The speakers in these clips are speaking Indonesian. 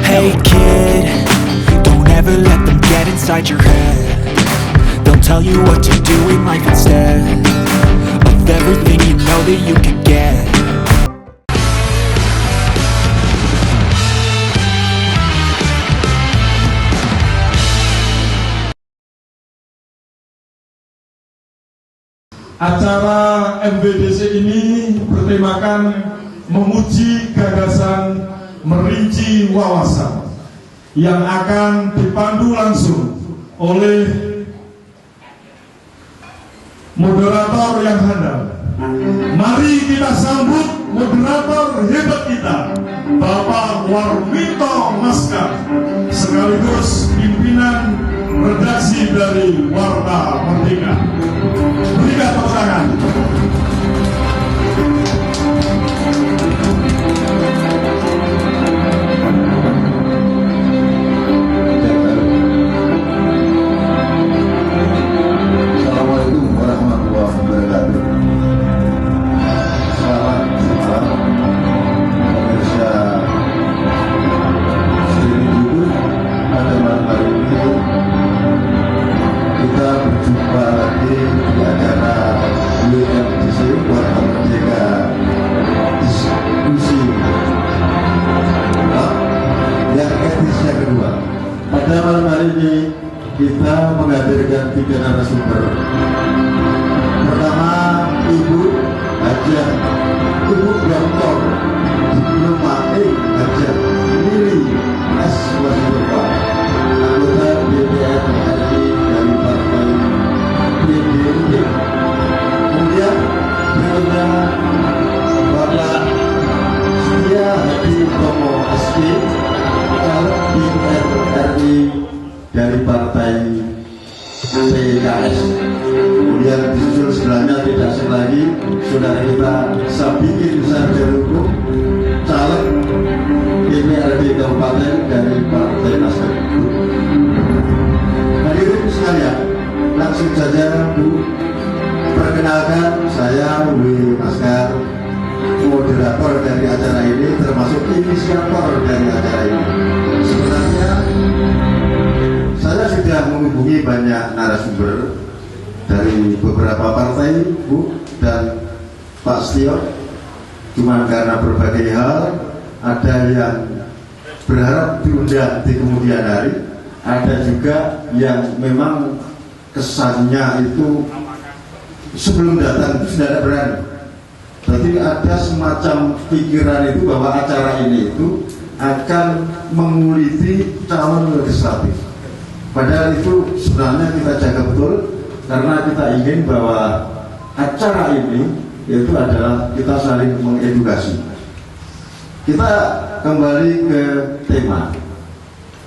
Hey kid, don't ever let them get inside your head. They'll tell you what to do in life instead of everything you know that you could get. Acara MBDC ini bertemakan memuji gagasan, merinci wawasan, yang akan dipandu langsung oleh moderator yang handal. Mari kita sambut moderator hebat kita, Bapak Warmito Maskar, sekaligus pimpinan redaksi dari Warta Merdeka. Berikan tepuk tangan. Assalamualaikum warahmatullahi wabarakatuh. Selamat malam pemirsa Siri Judul. Pada malam hari ini kita berjumpa lagi di acara WMDC Warta Merdeka diskusi yang etisnya kedua. Pada malam hari ini kita menghadirkan 3 narasumber. Pertama, Ibu Hajah, Ibu Dr. Diploma Hajah Lili S. Wasilupa, anggota DPR RI dari Partai PDIP. Kemudian berikutnya Bapak Setia Hadi Tomo SP, caleg DPR RI dari Partai PKS. Kemudian disusul sebelahnya tidak asing lagi saudara kita Sabiqin Sarjaruko, caleg DPRD Kabupaten dari Partai Nasdem. Hadirin sekalian, langsung saja Bu, perkenalkan saya W. Maskar, moderator dari acara ini, termasuk inisiator dari acara ini. Sebenarnya saya sudah menghubungi banyak narasumber dari beberapa partai, Bu dan Pak Setio. Cuma karena berbagai hal, ada yang berharap diundang di kemudian hari, ada juga yang memang kesannya itu sebelum datang itu sudah tidak berani. Berarti ada semacam pikiran itu bahwa acara ini itu akan menguliti calon legislatif. Padahal itu sebenarnya kita jaga betul, karena kita ingin bahwa acara ini itu adalah kita saling mengedukasi. Kita kembali ke tema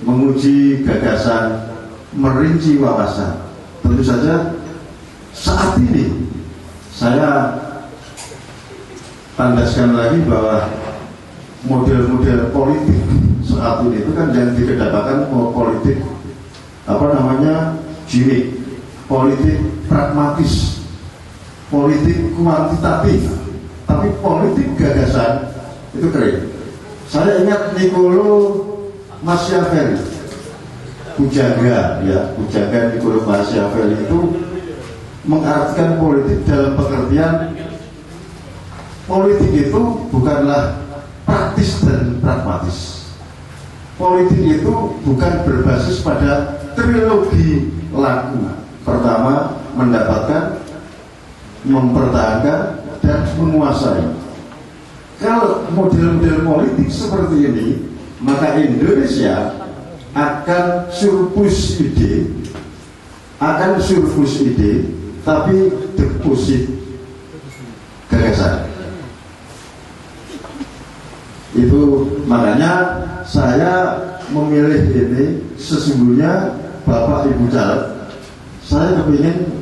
menguji gagasan, merinci wawasan. Tentu saja saat ini saya tandaskan lagi bahwa model-model politik saat ini itu kan yang dikedepankan politik gimmick, politik pragmatis, politik kuantitatif, tapi politik gagasan itu keren. Saya ingat Niccolo Machiavelli, Pujaga Niccolo Machiavelli itu mengartikan politik dalam pengertian politik itu bukanlah praktis dan pragmatis. Politik itu bukan berbasis pada trilogi laku. Pertama, mendapatkan, mempertahankan, dan menguasai. Kalau model-model politik seperti ini, maka Indonesia akan surplus ide, tapi deposit gagasan. Itu makanya saya memilih ini. Sesungguhnya Bapak Ibu caleg, saya kepingin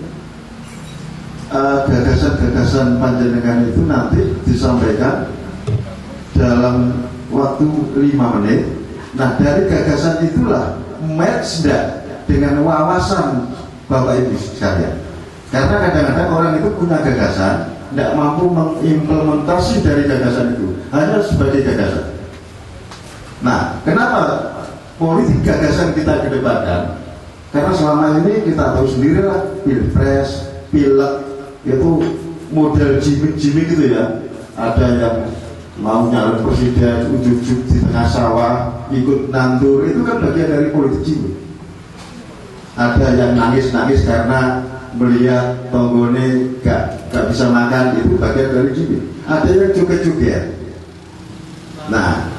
gagasan-gagasan panjenengan itu nanti disampaikan dalam waktu 5 menit. Nah, dari gagasan itulah match dengan wawasan Bapak Ibu sekalian. Karena kadang-kadang orang itu punya gagasan, tidak mampu mengimplementasi dari gagasan itu, hanya sebagai gagasan. Nah, kenapa politik gagasan kita kedepankan? Karena selama ini kita tahu sendiri lah, pilpres, pilek itu model jimik-jimik gitu ya. Ada yang mau nyalon presiden, ujuk-ujuk di tengah sawah, ikut nandur, itu kan bagian dari politik jimik. Ada yang nangis-nangis karena melihat tonggone gak bisa makan, itu bagian dari jimik. Ada yang joget-joget. Nah,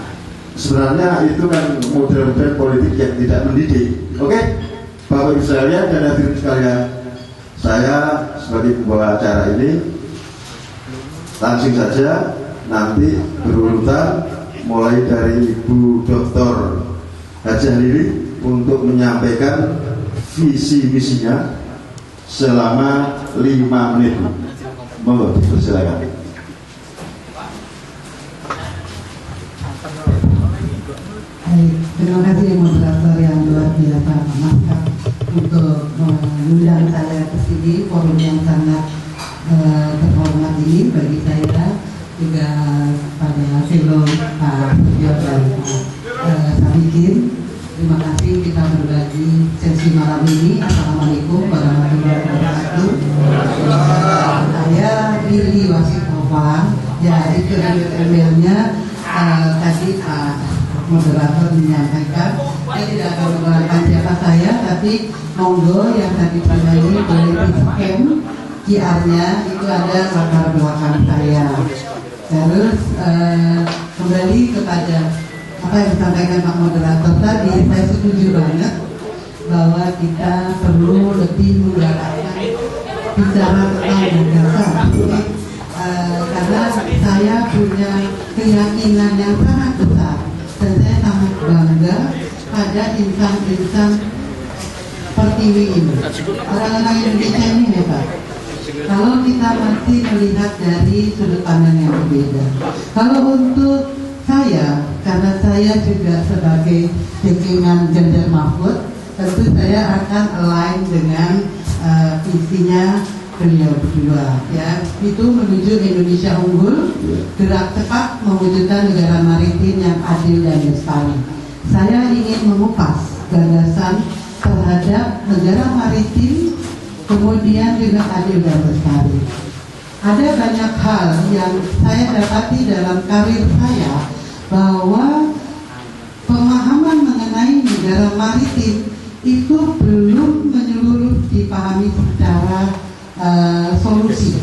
sebenarnya itu kan model-model politik yang tidak mendidik. Oke? Bapak Ibu sekalian dan hadirin sekalian, saya sebagai pembawa acara ini langsung saja nanti berurutan mulai dari Ibu Dr. Hajah Lili untuk menyampaikan visi misinya selama 5 menit. Monggo dipersilakan. Terima kasih moderator yang luar biasa Pak Maskar untuk mengundang saya ke sini, forum yang sangat terhormat ini bagi saya, juga pada fellow Pak Suryo dan Pak Sadikin. Terima kasih kita berbagi sesi malam ini. Assalamualaikum warahmatullahi wabarakatuh. Saya Lili Wasitova, ya itu emailnya tadi Pak moderator menyampaikan. Saya tidak akan menggunakan siapa saya, tapi monggo yang tadi pribadi boleh di-scan QR-nya, itu ada latar belakang saya. Terus kembali kepada apa yang disampaikan Pak moderator tadi, saya setuju banget bahwa kita perlu lebih menggalakkan bicara tentang gagasan. Karena saya punya keyakinan yang sangat besar dan saya sangat bangga pada insan-insan Pertiwi ini. Orang-orang Indonesia ini hebat. Kalau kita masih melihat dari sudut pandang yang berbeda. Kalau untuk saya, karena saya juga sebagai backingan Ganjar Mahfud, tentu saya akan align dengan visinya beliau berdua, ya, itu menuju Indonesia unggul, gerak cepat mewujudkan negara maritim yang adil dan lestari. Saya ingin mengupas gagasan terhadap negara maritim, kemudian juga adil dan lestari. Ada banyak hal yang saya dapati dalam karir saya, bahwa pemahaman mengenai negara maritim itu belum menyeluruh dipahami secara solusi.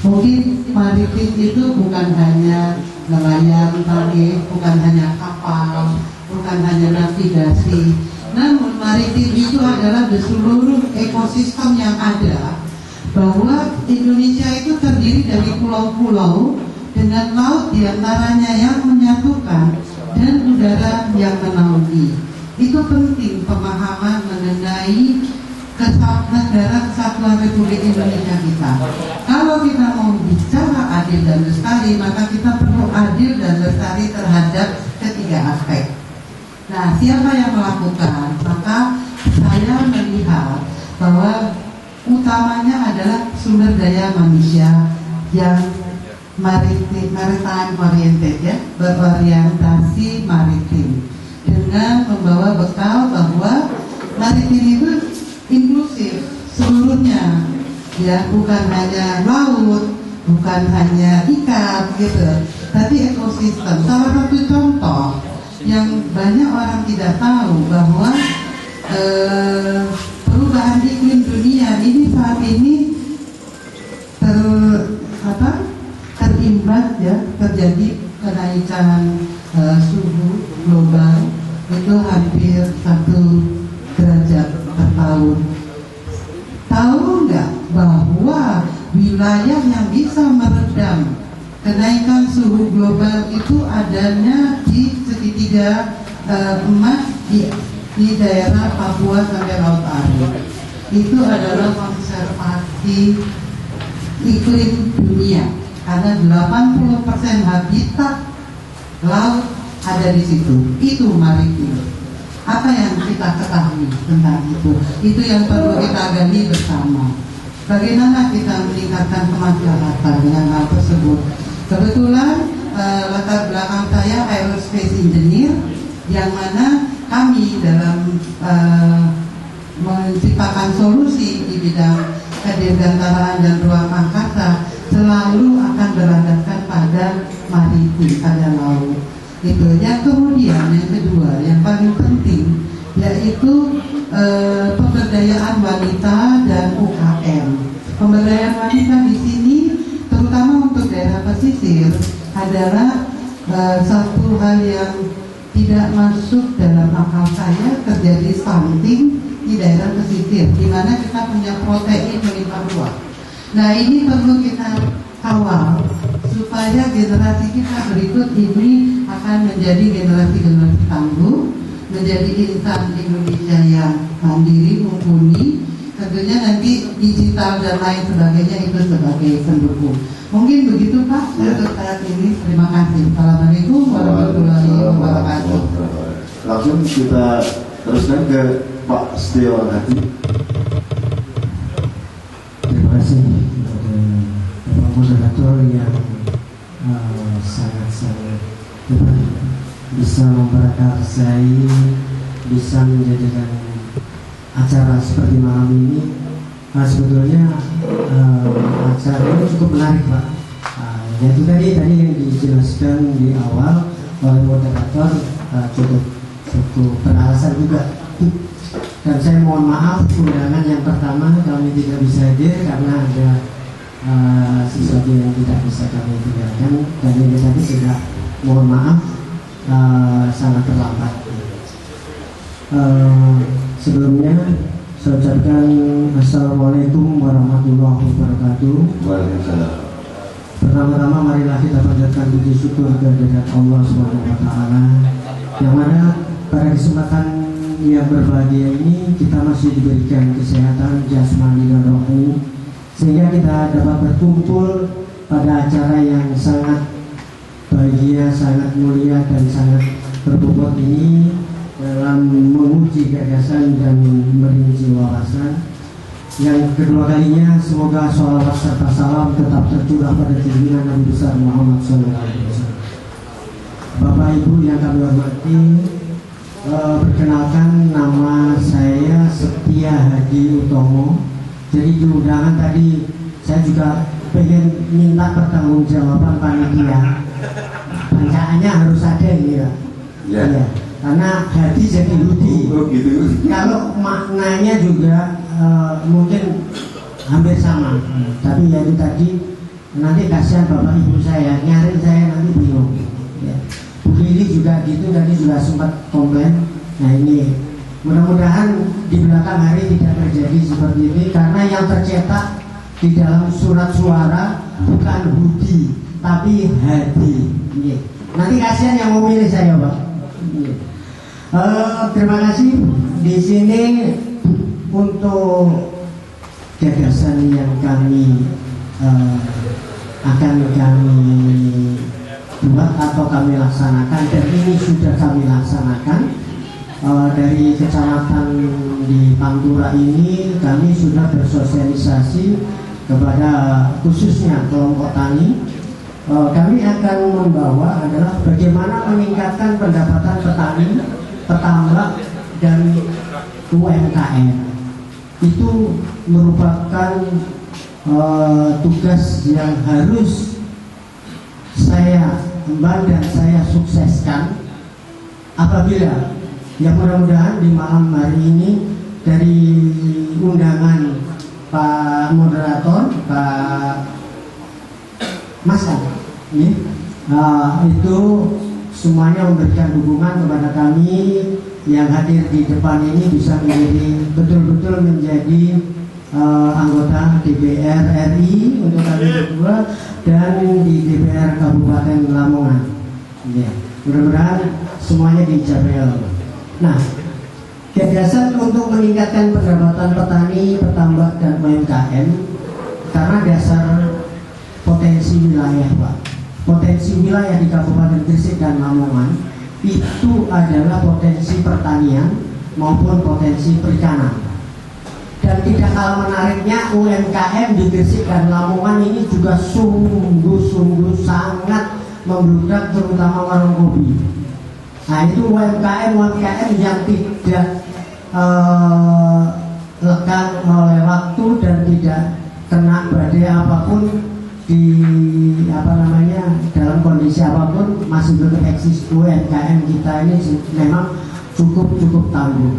Mungkin maritim itu bukan hanya nelayan tadi, bukan hanya kapal, bukan hanya navigasi. Namun maritim itu adalah di seluruh ekosistem yang ada. Bahwa Indonesia itu terdiri dari pulau-pulau dengan laut diantaranya yang menyatukan dan udara yang menaungi. Itu penting pemahaman mengenai negara kesatuan Republik Indonesia kita. Kalau kita mau bicara adil dan lestari, maka kita perlu adil dan lestari terhadap ketiga aspek. Nah, siapa yang melakukan? Maka saya melihat bahwa utamanya adalah sumber daya manusia yang maritime oriented, ya, berorientasi maritim, dengan membawa bekal bahwa maritim itu inklusif seluruhnya, ya, bukan hanya laut, bukan hanya ikan gitu, tapi ekosistem. Salah satu contoh yang banyak orang tidak tahu bahwa perubahan iklim dunia ini saat ini terimbas, ya, terjadi kenaikan suhu global itu hampir 1 derajat per tahun. Tahu nggak bahwa wilayah yang bisa meredam kenaikan suhu global itu adanya di segitiga emas di daerah Papua sampai Laut Aru. Itu adalah konservasi iklim dunia, karena 80% habitat laut ada di situ. Itu maritim. Apa yang kita ketahui tentang itu? Itu yang perlu kita gali bersama. bagaimana kita meningkatkan kemaslahatan dengan hal tersebut. Kebetulan latar belakang saya aerospace engineer, yang mana kami dalam menciptakan solusi di bidang kedirgantaraan dan ruang angkasa selalu akan berlandaskan pada maritim, pada laut. Itu. Yang kemudian yang kedua, yang paling penting yaitu pemberdayaan wanita dan UKM. Pemberdayaan wanita di sini, terutama untuk daerah pesisir, adalah satu hal yang tidak masuk dalam akal saya terjadi stunting di daerah pesisir, di mana kita punya protein melimpah ruah. Nah, ini perlu kita kawal supaya generasi kita berikut ini akan menjadi generasi-generasi tangguh, menjadi insan Indonesia yang mandiri, mumpuni. Tentunya nanti digital dan lain sebagainya itu sebagai pendukung. Mungkin begitu Pak untuk saat ini. Terima kasih. Assalamualaikum warahmatullahi wabarakatuh. Langsung kita teruskan ke Pak Setio Hadi. Terima kasih kepada Bapak Moderator yang sangat-sangat bisa memperakarsai, bisa menjadikan acara seperti malam ini. Sebetulnya acara ini cukup menarik Pak. Yaitu tadi yang dijelaskan di awal oleh moderator cukup beralasan juga. Dan saya mohon maaf undangan yang pertama kami tidak bisa hadir karena ada sesuatu yang tidak bisa kami tinggalkan, dan ini tadi sudah mohon maaf sangat terlambat. Sebelumnya saya ucapkan Assalamualaikum warahmatullahi wabarakatuh. Waalaikumsalam. Pertama-tama marilah kita panjatkan puji syukur kehadirat Allah SWT, yang mana pada kesempatan yang berbahagia ini kita masih diberikan kesehatan jasmani dan rohani, sehingga kita dapat berkumpul pada acara yang sangat bahagia, sangat mulia dan sangat berbobot ini dalam menguji gagasan dan merinci wawasan. Yang kedua kalinya, semoga sholawat serta salam tetap tercurah pada junjungan Nabi besar Muhammad SAW. Bapak Ibu yang kami hormati, perkenalkan nama saya Setia Hadi Utomo. Jadi di undangan tadi saya juga pengen minta pertanggungjawaban panitia. Bancaannya harus ada ini ya. Ya. Karena Hadi jadi Hudi. Oh gitu. Kalau maknanya juga mungkin hampir sama. Tapi ya itu tadi, nanti kasihan Bapak Ibu saya nyari saya nanti bingung. Ya. Bu Lili juga gitu, tadi juga sempat komplain. Nah ini mudah-mudahan di belakang hari tidak terjadi seperti ini, karena yang tercetak di dalam surat suara bukan Hudi tapi Hadi. Ya. Nanti kasihan yang mau milih saya Pak. Ya. Terima kasih. Di sini untuk gagasan yang kami akan kami buat atau kami laksanakan, dan ini sudah kami laksanakan dari kecamatan di Pantura ini. Kami sudah bersosialisasi kepada khususnya kelompok tani. Kami akan membawa adalah bagaimana meningkatkan pendapatan petani, petambak dan UMKM. Itu merupakan tugas yang harus saya emban dan saya sukseskan apabila ya mudah-mudahan di malam hari ini dari undangan Pak Moderator, Pak Mas ini itu semuanya memberikan dukungan kepada kami yang hadir di depan ini bisa menjadi betul-betul menjadi anggota DPR RI untuk kami berdua dan di DPR Kabupaten Lamongan. Ya, mudah-mudahan semuanya dicapai Allah. Nah, gagasan untuk meningkatkan pendapatan petani, petambak dan UMKM karena dasar potensi wilayah Pak. Potensi wilayah di Kabupaten Gresik dan Lamongan itu adalah potensi pertanian maupun potensi perikanan. Dan Dan tidak kalah menariknya, UMKM di Gresik dan Lamongan ini juga sungguh-sungguh sangat membludak, terutama warung kopi. Nah itu UMKM yang tidak lekang oleh waktu dan tidak kena badai apapun di dalam kondisi apapun masih tetap eksis. UMKM kita ini memang cukup tangguh.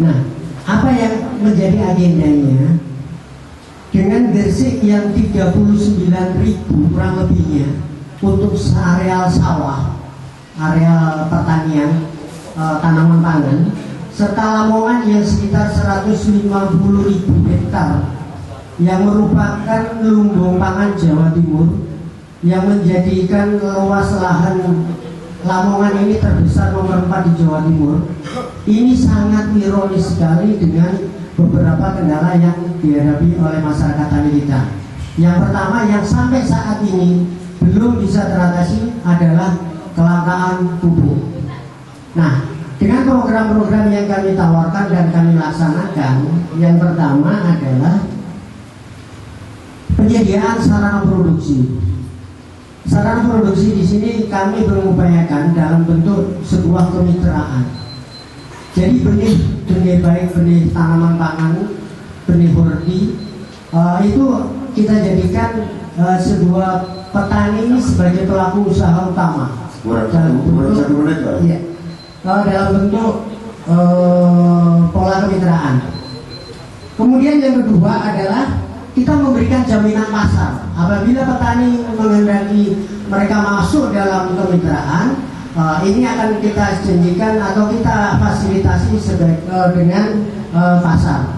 Nah, apa yang menjadi agendanya dengan Gresik yang 39.000 kurang lebihnya untuk areal sawah, areal pertanian, tanaman pangan, serta Lamongan yang sekitar 150.000 hektar yang merupakan lumbung pangan Jawa Timur, yang menjadikan luas lahan Lamongan ini terbesar nomor 4 di Jawa Timur. Ini sangat ironis sekali dengan beberapa kendala yang dihadapi oleh masyarakat tani kita. Yang pertama yang sampai saat ini belum bisa teratasi adalah kelangkaan pupuk. Nah, dengan program-program yang kami tawarkan dan kami laksanakan, yang pertama adalah penyediaan sarana produksi. Sarana produksi di sini kami mengupayakan dalam bentuk sebuah kemitraan. Jadi benih baik benih tanaman pangan, benih horti, itu kita jadikan sebuah petani ini sebagai pelaku usaha utama. Dalam bentuk pola kemitraan. Kemudian yang kedua adalah kita memberikan jaminan pasar. Apabila petani menghendaki mereka masuk dalam kemitraan, ini akan kita janjikan atau kita fasilitasi dengan pasar.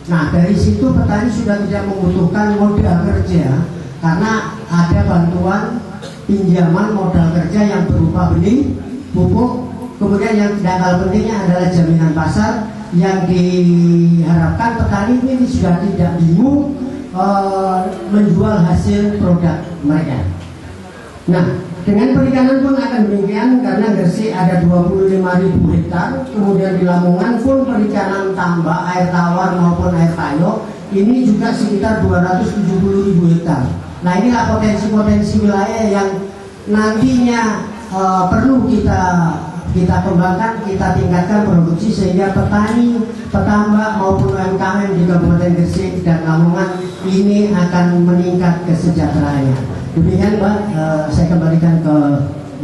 Nah, dari situ petani sudah tidak membutuhkan modal kerja karena ada bantuan pinjaman modal kerja yang berupa benih, pupuk, kemudian yang tidak kalah pentingnya adalah jaminan pasar yang diharapkan petani ini sudah tidak bingung menjual hasil produk mereka. Nah, dengan perikanan pun akan demikian karena Gresik ada 25.000 hektar, kemudian di Lamongan pun perikanan tambak, air tawar maupun air payo ini juga sekitar 270.000 hektar. Nah, inilah potensi-potensi wilayah yang nantinya perlu kita kembangkan, kita tingkatkan produksi sehingga petani, petambak maupun UMKM di Kabupaten Gresik dan Lamongan ini akan meningkat kesejahteraannya. Demikian Pak, saya kembalikan ke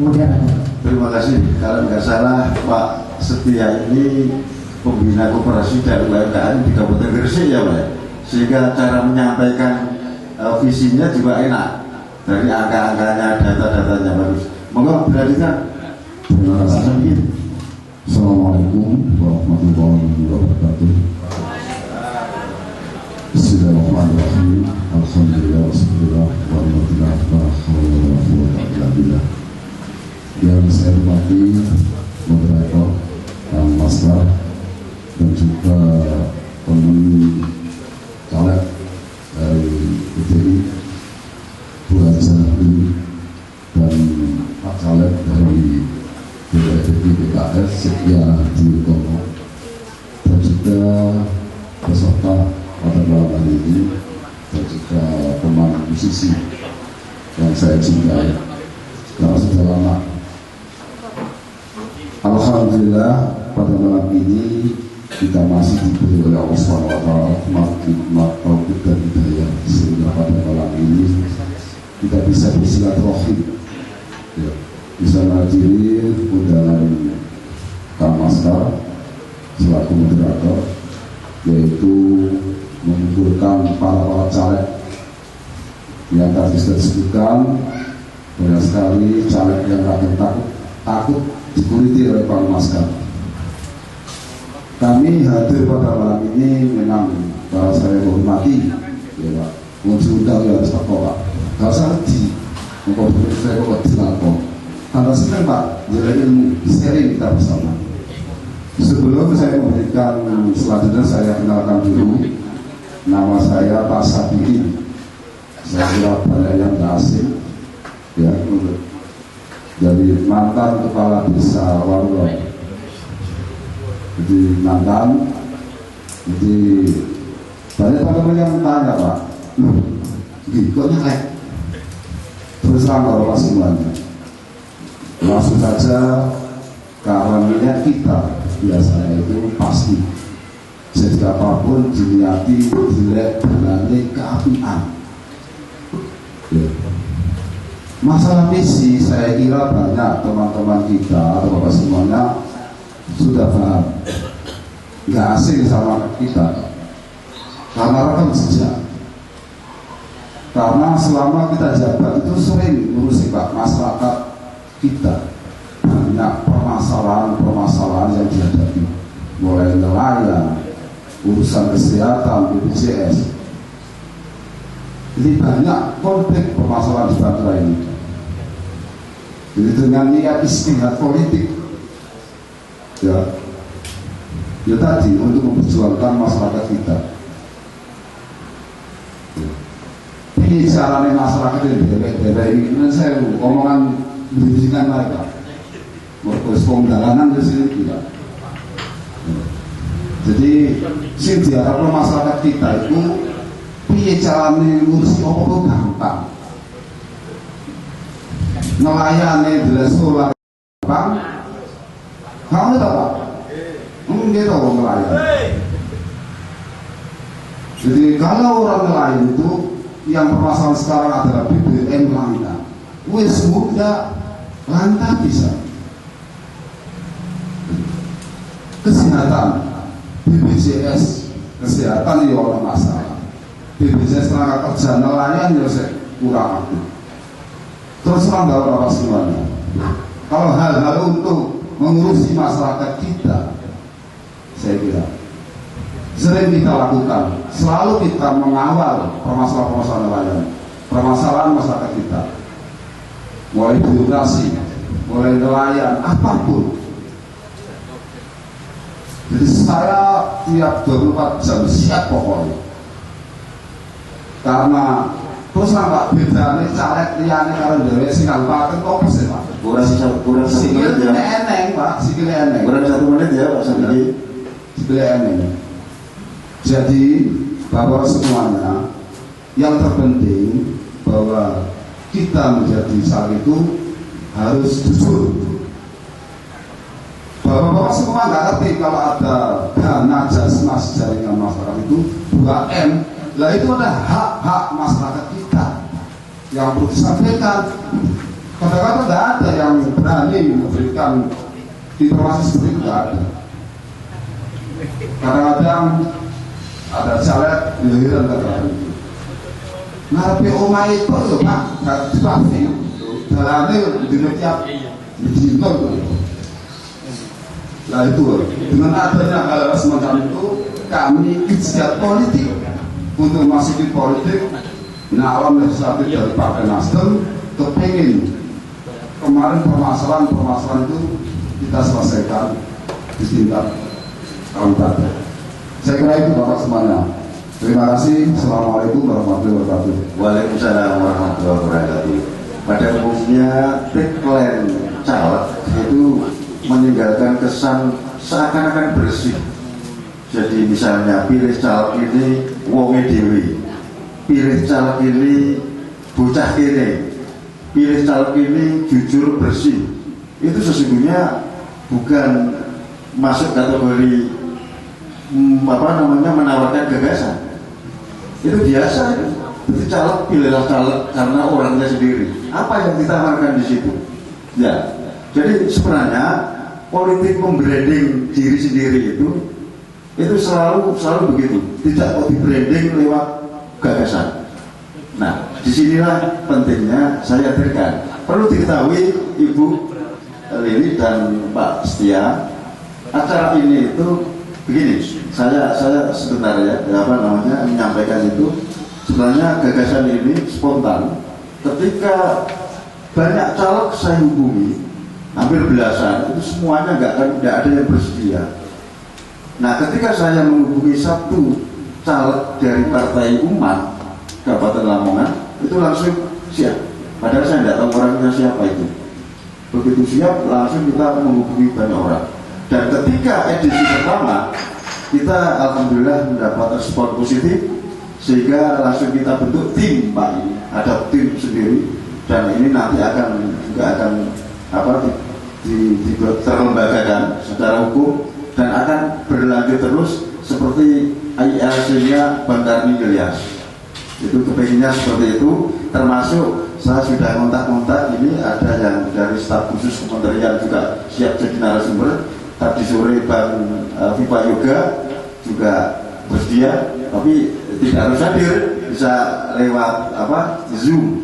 moderator. Terima kasih. Kalau nggak salah Pak Setia ini pembina koperasi dan UMKM di Kabupaten Gresik ya Pak, sehingga cara menyampaikan visinya juga enak, dari angka-angkanya, data-datanya bagus. Monggo beralihkan. Terima kasih. Assalamualaikum warahmatullahi wabarakatuh. Bismillahirrahmanirrahim. Alhamdulillah wassalatu wassalamu ala Rasulillah. Yang saya hormati moderator, Kang Master, dan juga pemimpin caleg dari PDI, Bu Haji dan Pak Caleg dari DPD PKS Setia Jukono, dan juga peserta pada malam hari ini, dan juga pemain musisi yang saya cintai. Karena sudah lama, alhamdulillah pada malam ini kita masih diberi oleh Allah SWT hikmat, taufik dan hidayah, sehingga pada malam ini kita bisa bersilaturahim, ya, bisa menghadiri undangan Kang Maskar selaku moderator, yaitu mengumpulkan para caleg yang tadi sudah disebutkan. Banyak sekali caleg yang takut dikuliti oleh Kang Maskar. Kami hadir pada malam ini memang kalau saya menghormati, ya Pak, undang ya harus teko Pak. Kalau saya di mengkompetisi saya kok dilapor. Karena senang Pak, jadi ilmu sharing kita bersama. Sebelum saya memberikan selanjutnya, saya kenalkan dulu. Nama saya Pak Sabiri. Saya kira banyak yang tak asing, ya, jadi mantan kepala desa Warulon. Jadi mantan, jadi Banyak teman-teman yang tanya, Pak, kok nyelek? Terus terang Bapak semuanya, langsung saja, karena niat kita biasanya itu pasti jadi apapun diniati jelek dengan keapian. Ya. Masalah misi saya kira banyak teman-teman kita atau Bapak semuanya sudah paham, nggak asing sama kita karena rekam jejak. Karena selama kita jabat itu sering ngurusi Pak masyarakat kita, banyak permasalahan yang dihadapi, mulai nelayan, urusan kesehatan, BPJS. Jadi banyak konflik permasalahan di bangsa ini. Jadi dengan niat istihad politik, ya tadi untuk memperjuangkan masyarakat kita. Ini caranya masyarakat yang beda-beda ini, saya omongan bimbingan mereka, berkos pengdalanan di sini tidak. Jadi sing diharapkan masyarakat kita itu piye carane ngurusi apa gampang. Nelayane jelas solar gampang. Kamu tahu Pak? Enggak tahu nelayan. Jadi kalau orang nelayan itu yang permasalahan sekarang adalah BBM langka. Wis muda langka bisa. Kesehatan, BPJS kesehatan ya orang masalah. BPJS tenaga kerja nelayan ya kurang aktif. Terus terang Bapak semuanya, kalau hal-hal untuk mengurusi masyarakat kita, saya kira sering kita lakukan, selalu kita mengawal permasalahan-permasalahan nelayan, permasalahan masyarakat kita, mulai birokrasi, mulai nelayan, apapun. Jadi saya tiap 24 jam siap pokoknya. Karena terus nampak bedanya caleg liane karo dhewe sing kabupaten kok sih Pak. Kurang sikile eneng Pak, sikile eneng. Kurang 1 menit ya Pak Sandi. Sikile eneng. Jadi Bapak semuanya, yang terpenting bahwa kita menjadi saat itu harus jujur. Bapak-bapak semua nggak ngerti kalau ada dana jasmas jaringan masyarakat itu 2M. Lah itu ada hak-hak masyarakat kita yang perlu disampaikan. Kadang-kadang nggak ada yang berani memberikan informasi seperti itu, nggak ada. Kadang-kadang ada caleg giliran kata itu. Ngarepe omah itu lho Pak, nggak dipasti. Dalane dino tiap dino. Nah itu dengan adanya hal semacam itu kami ijtihad politik untuk masuki politik. Nah alam legislatif dari Partai Nasdem kepingin kemarin permasalahan itu kita selesaikan di tingkat kabupaten. Saya kira itu Bapak semuanya. Terima kasih. Assalamualaikum warahmatullahi wabarakatuh. Waalaikumsalam warahmatullahi wabarakatuh. Pada umumnya tagline caleg itu meninggalkan kesan seakan-akan bersih. Jadi misalnya pilih caleg ini wonge dewi, pilih caleg ini bocah kene, pilih caleg ini jujur bersih. Itu sesungguhnya bukan masuk kategori menawarkan gagasan. Itu biasa itu. Jadi caleg pilihlah caleg karena orangnya sendiri. Apa yang ditawarkan di situ? Ya. Jadi sebenarnya politik membranding diri sendiri itu selalu begitu. Tidak mau di-branding lewat gagasan. Nah, disinilah pentingnya saya hadirkan. Perlu diketahui Ibu Lili dan Pak Setia, acara ini itu begini. Saya sebentar ya, menyampaikan itu. Sebenarnya gagasan ini spontan. Ketika banyak caleg saya hubungi, hampir belasan, itu semuanya nggak ada yang bersedia. Nah, ketika saya menghubungi satu caleg dari Partai Umat Kabupaten Lamongan, itu langsung siap. Padahal saya tidak tahu orangnya siapa itu. Begitu siap, langsung kita menghubungi banyak orang. Dan ketika edisi pertama, kita alhamdulillah mendapat respon positif, sehingga langsung kita bentuk tim Pak, ini ada tim sendiri, dan ini nanti akan terlembagakan secara hukum dan akan berlanjut terus seperti ILC-nya Bang Karni Ilyas. Itu kepinginnya seperti itu, termasuk saya sudah kontak-kontak, ini ada yang dari staf khusus kementerian juga siap jadi narasumber. Tadi sore Bang Viva Yoga juga bersedia, tapi tidak harus hadir, bisa lewat Zoom.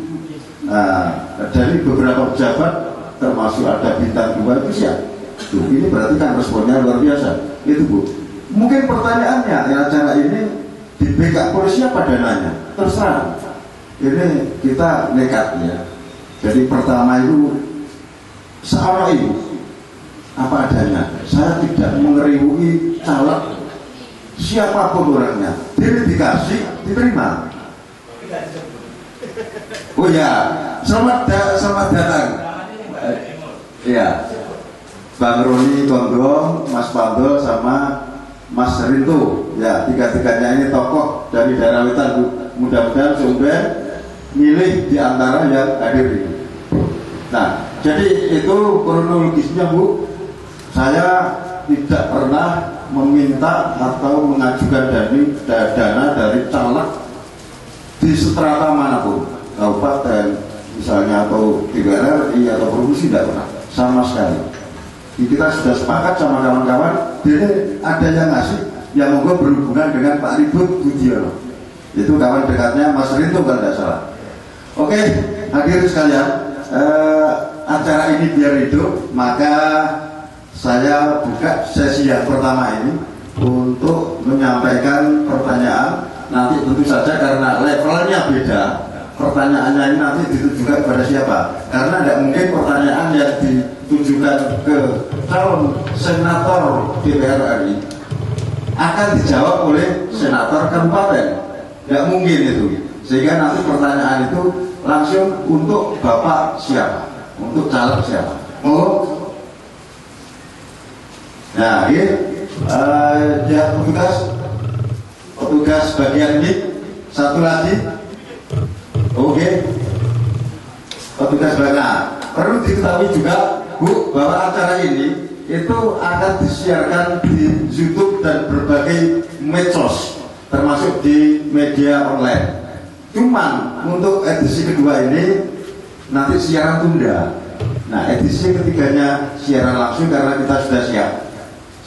Nah, dari beberapa pejabat termasuk ada bintang 2 itu siap. Tuh, ini berarti kan responnya luar biasa. Itu Bu. Mungkin pertanyaannya, ya acara ini di backup oleh siapa dananya? Terserah. Ini kita nekat ya. Jadi pertama itu seorang ibu apa adanya. Saya tidak mengeriui caleg siapapun orangnya. Dia dikasih, diterima. Oh ya, selamat datang. Ya, Bang Roni Gondong, Mas Pandol sama Mas Rinto. Ya, tiga-tiganya ini tokoh dari daerah Wetan. Mudah-mudahan Sumber milih di antara yang hadir ini. Nah, jadi itu kronologisnya Bu. Saya tidak pernah meminta atau mengajukan dana dari caleg di strata manapun, kabupaten misalnya atau DPR RI atau provinsi, tidak pernah sama sekali. Jadi kita sudah sepakat sama kawan-kawan, jadi ada yang ngasih yang monggo berhubungan dengan Pak Ribut Budiono. Itu kawan dekatnya Mas Rinto kalau tidak salah. Oke, hadirin sekalian, acara ini biar hidup, maka saya buka sesi yang pertama ini untuk menyampaikan pertanyaan. Nanti tentu saja karena levelnya beda, pertanyaannya ini nanti ditujukan kepada siapa. Karena tidak mungkin pertanyaan yang ditujukan ke calon senator DPR RI akan dijawab oleh senator kabupaten. Tidak mungkin itu. Sehingga nanti pertanyaan itu langsung untuk Bapak siapa, untuk caleg siapa. Oh, nah ini ya petugas bagian ini satu lagi. Oke, petugas bagian. Perlu diketahui juga Bu, bahwa acara ini itu akan disiarkan di YouTube dan berbagai medsos, termasuk di media online. Cuman untuk edisi kedua ini nanti siaran tunda. Nah, edisi ketiganya siaran langsung karena kita sudah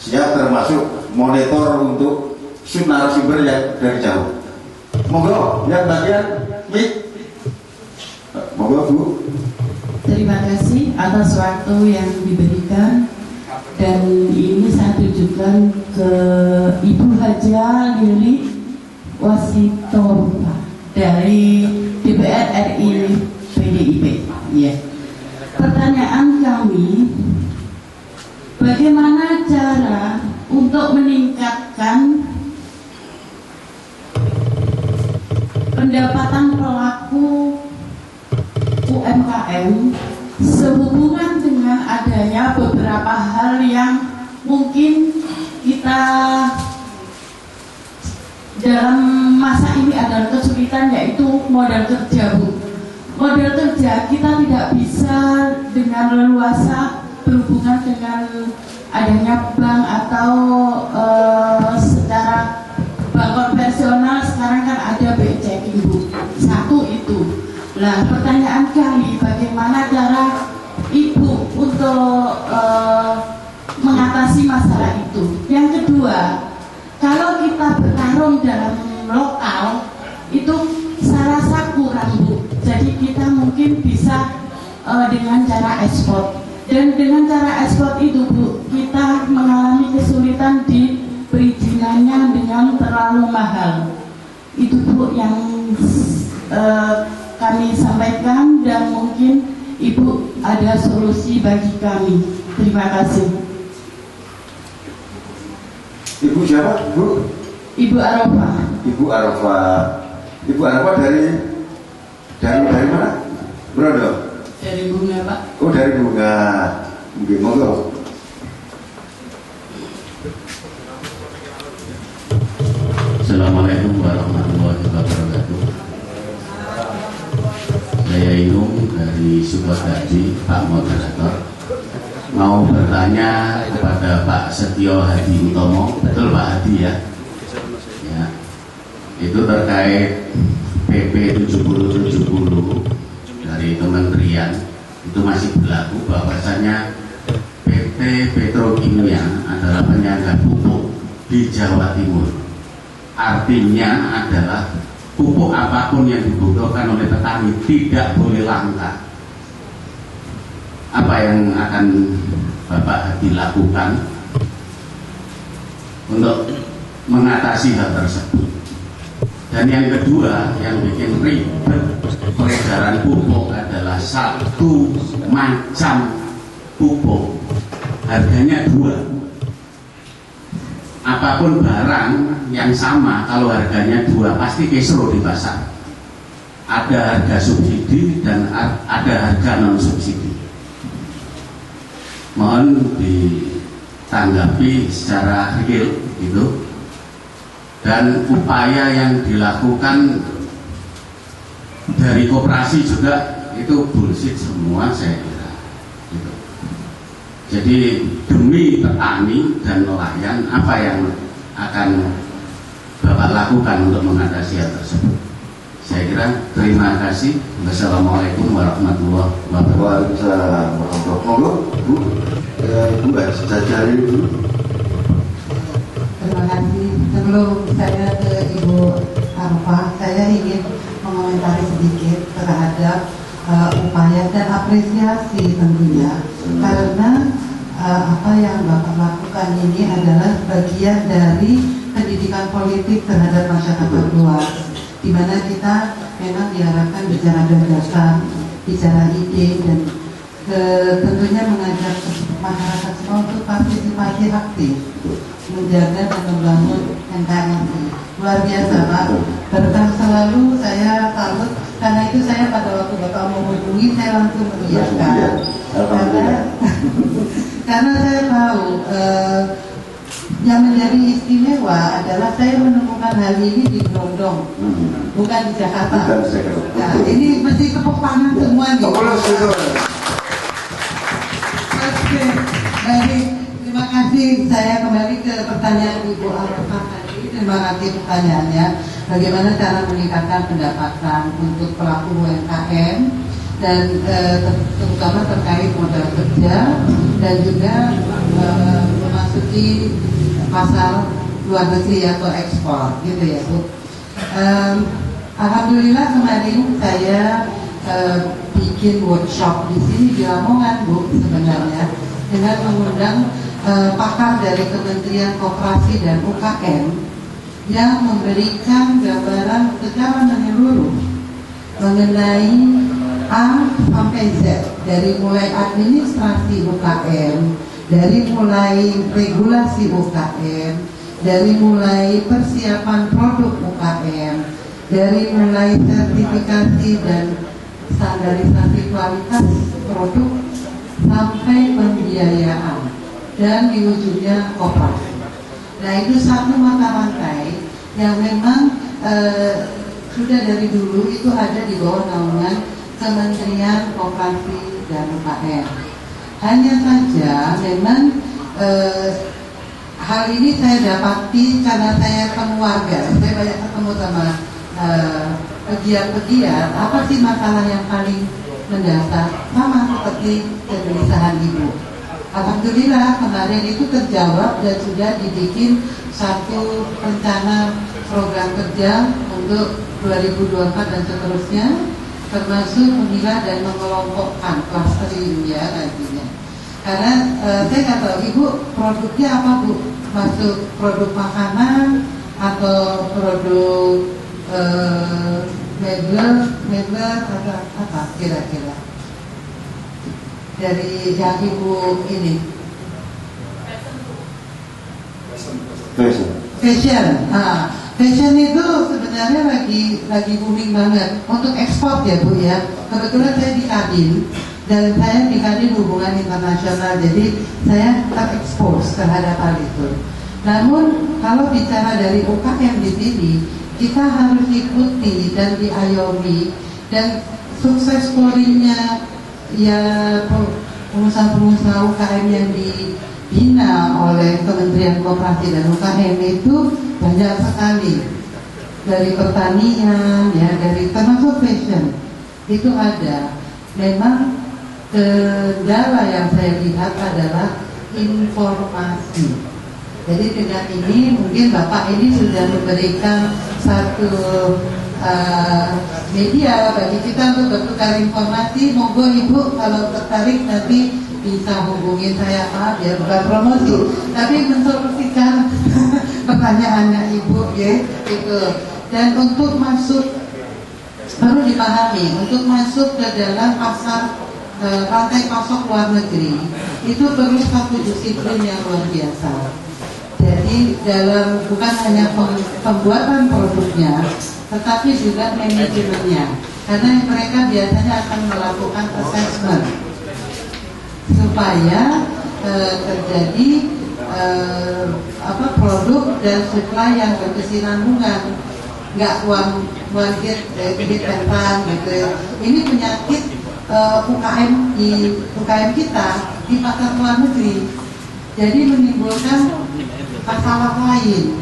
siap termasuk monitor untuk narasumber yang dari jauh. Monggo yang bagian mic. Monggo Bu. Terima kasih atas waktu yang diberikan, dan ini saya tujukan ke Ibu Haja Lili Wasitorfa dari DPR RI PDIP. Ya. Pertanyaan kami, bagaimana cara untuk meningkatkan pendapatan pelaku UMKM sehubungan dengan adanya beberapa hal yang mungkin kita dalam masa ini adalah kesulitan, yaitu modal kerja Bu. Modal kerja kita tidak bisa dengan leluasa berhubungan dengan adanya bank atau secara bank konvensional. Sekarang kan ada BI checking Bu. Satu itu. Nah, pertanyaan kami, bagaimana cara Ibu untuk mengatasi masalah itu? Yang kedua, kalau kita bertarung dalam lokal itu saya rasa kurang Bu. Jadi kita mungkin bisa dengan cara ekspor. Dan dengan cara ekspor itu Bu, kita mengalami kesulitan di perizinannya dengan terlalu mahal. Itu Bu yang kami sampaikan, dan mungkin Ibu ada solusi bagi kami. Terima kasih. Ibu siapa Bu? Ibu Arafah. Ibu Arafah. Ibu Arafah dari mana? Brodo? Dari Bunga Pak. Oh, dari Bunga. Mungkin monggo. Assalamualaikum warahmatullahi wabarakatuh. Saya Inung dari Sukabumi, Pak Moderator. Mau bertanya kepada Pak Setio Hadi Utomo, betul Pak Hadi ya? Ya. Itu terkait PP 7070 dari Kementerian itu masih berlaku bahwasanya PT Petrokimia adalah penyangga pupuk di Jawa Timur. Artinya adalah pupuk apapun yang dibutuhkan oleh petani tidak boleh langka. Apa yang akan Bapak dilakukan untuk mengatasi hal tersebut? Dan yang kedua, yang bikin ribet peredaran pupuk adalah satu macam pupuk, harganya dua. Apapun barang yang sama, kalau harganya dua pasti kisruh di pasar. Ada harga subsidi dan ada harga non subsidi. Mohon ditanggapi secara real gitu. Dan upaya yang dilakukan dari koperasi juga itu bullshit semua saya kira gitu. Jadi demi petani dan nelayan, apa yang akan Bapak lakukan untuk mengatasi hal tersebut? Saya kira terima kasih. Wassalamualaikum warahmatullahi wabarakatuh. Waalaikumsalam warahmatullahi wabarakatuh. Bu, sejajar itu. Terima kasih. Sebelum saya ke Ibu Arfa, saya ingin mengomentari sedikit terhadap upaya dan apresiasi tentunya, karena apa yang Bapak lakukan ini adalah bagian dari pendidikan politik terhadap masyarakat luas, di mana kita memang diharapkan bicara gagasan, bicara ide, dan tentunya mengajak masyarakat semua untuk partisipasi aktif menjaga dan membangun NKRI. Luar biasa Pak, berkah selalu. Saya salut, karena itu saya pada waktu Bapak mau menghubungi saya langsung mengiyakan, karena saya tahu yang menjadi istimewa adalah saya menemukan hal ini di Brondong, bukan di Jakarta. Nah, ini mesti tepuk tangan semua nih. Oke, baik. Terima kasih. Saya kembali ke pertanyaan Ibu Arfa tadi. Terima kasih pertanyaannya. Bagaimana cara meningkatkan pendapatan untuk pelaku UMKM dan terutama terkait modal kerja dan juga memasuki pasar luar negeri atau ekspor, gitu ya Bu. Alhamdulillah kemarin saya bikin workshop di sini di Lamongan Bu, sebenarnya dengan mengundang pakar dari Kementerian Koperasi dan UKM yang memberikan gambaran secara menyeluruh mengenai A sampai Z, dari mulai administrasi UKM, dari mulai regulasi UKM, dari mulai persiapan produk UKM, dari mulai sertifikasi dan standarisasi kualitas produk sampai pembiayaan, dan di ujungnya koperasi. Nah, itu satu mata rantai yang memang sudah dari dulu itu ada di bawah naungan Kementerian Koperasi dan UKM. Hanya saja memang hal ini saya dapati karena saya keluarga, saya banyak ketemu sama pegiat-pegiat. Apa sih masalah yang paling mendasar? Sama seperti kegelisahan Ibu. Alhamdulillah kemarin itu terjawab dan sudah dibikin satu rencana program kerja untuk 2024 dan seterusnya, termasuk memilah dan mengelompokkan clustering ya nantinya. Karena saya nggak tahu Ibu produknya apa Bu? Masuk produk makanan atau produk mebel atau apa kira-kira? Dari yang Ibu ini fashion. Fashion itu sebenarnya lagi booming banget untuk ekspor ya Bu ya. Kebetulan saya di Kadin dan saya di Kadin hubungan internasional, jadi saya terekspos terhadap hal itu. Namun kalau bicara dari UKM di sini, kita harus ikuti dan diayomi, dan sukses story-nya ya pengusaha-pengusaha UKM yang dibina oleh Kementerian Koperasi dan UKM itu banyak sekali. Dari pertanian, ya, dari termasuk fashion itu ada. Memang kendala yang saya lihat adalah informasi. Jadi dengan ini mungkin Bapak ini sudah memberikan satu media bagi kita untuk bertukar informasi. Monggo Ibu kalau tertarik nanti bisa hubungin saya, maaf ya bukan promosi, tapi mensolusikan pertanyaannya Ibu ya itu. Dan untuk masuk, perlu dipahami, untuk masuk ke dalam pasar rantai pasok luar negeri itu perlu satu disiplin yang luar biasa. Jadi dalam bukan hanya pembuatan produknya, tetapi juga manajemennya, karena mereka biasanya akan melakukan assessment supaya terjadi produk dan supply yang berkesinambungan. Nggak one hit rentan gitu ya. Ini penyakit UKM kita di pasar luar negeri. Jadi menimbulkan masalah lain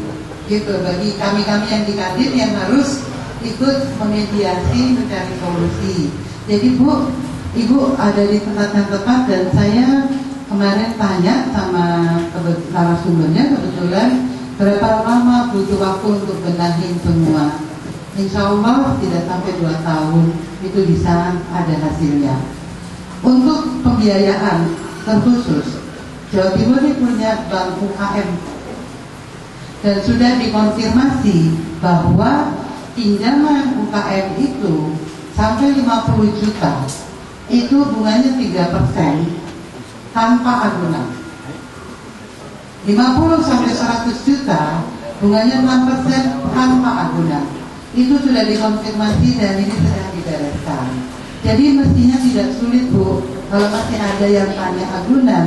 gitu bagi kami yang di Kadin yang harus ikut memediasi, mencari solusi. Jadi Ibu ada di tempat yang tepat, dan saya kemarin tanya sama narasumbernya kebetulan berapa lama butuh waktu untuk benahin semua. Insya Allah tidak sampai 2 tahun itu bisa ada hasilnya. Untuk pembiayaan terkhusus, Jawa Timur ini punya bank UKM dan sudah dikonfirmasi bahwa pinjaman UKM itu sampai 50 juta itu bunganya 3% tanpa agunan. 50 sampai 100 juta bunganya 6% tanpa agunan. Itu sudah dikonfirmasi dan ini sedang dibereskan. Jadi mestinya tidak sulit Bu, kalau masih ada yang tanya agunan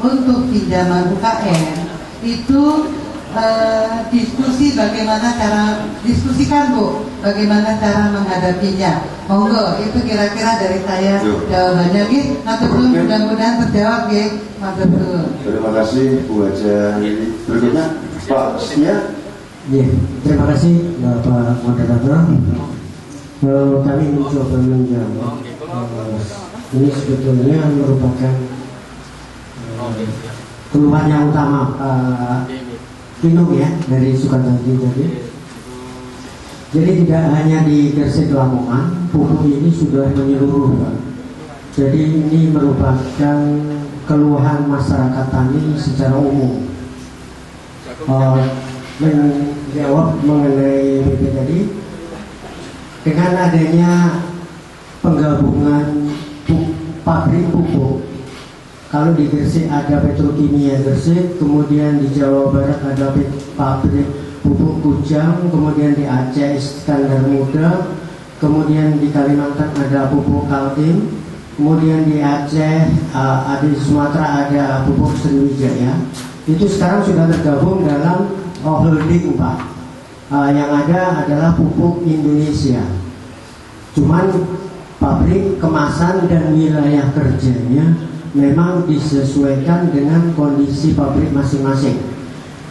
untuk pinjaman UKM itu diskusikan Bu bagaimana cara menghadapinya. Monggo itu kira-kira dari saya jawabannya gitu. Mudah-mudahan terjawab gitu. Terima kasih Bu Haja. Berikutnya Pak Setia. Ya, terima kasih Bapak Moderator. Kami mencoba menjawab. Ini sebetulnya merupakan keluhan yang utama Inung ya dari Sukatadi tadi. Jadi tidak hanya di Gresik Lamongan, pupuk ini sudah menyeluruh Pak. Jadi ini merupakan keluhan masyarakat tani secara umum. Menjawab mengenai BP tadi, dengan adanya penggabungan pabrik pupuk, kalau di Gresik ada Petrokimia Gresik, kemudian di Jawa Barat ada pabrik pupuk Kujang, kemudian di Aceh Iskandar Muda, kemudian di Kalimantan ada pupuk Kaltim, kemudian di Aceh, di Sumatera ada pupuk Sriwijaya. Itu sekarang sudah tergabung dalam holding Pak. Yang ada adalah pupuk Indonesia. Cuman pabrik kemasan dan wilayah kerjanya memang disesuaikan dengan kondisi pabrik masing-masing.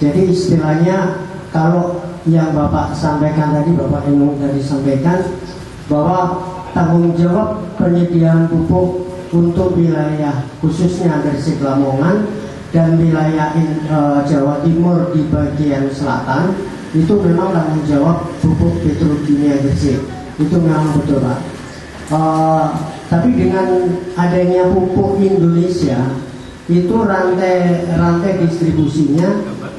Jadi istilahnya kalau yang Bapak sampaikan tadi, Bapak Enung tadi sampaikan bahwa tanggung jawab penyediaan pupuk untuk wilayah khususnya Gresik Lamongan dan wilayah Jawa Timur di bagian selatan itu memang tanggung jawab pupuk Petrokimia Gresik. Itu memang betul Pak. Tapi dengan adanya pupuk Indonesia itu rantai distribusinya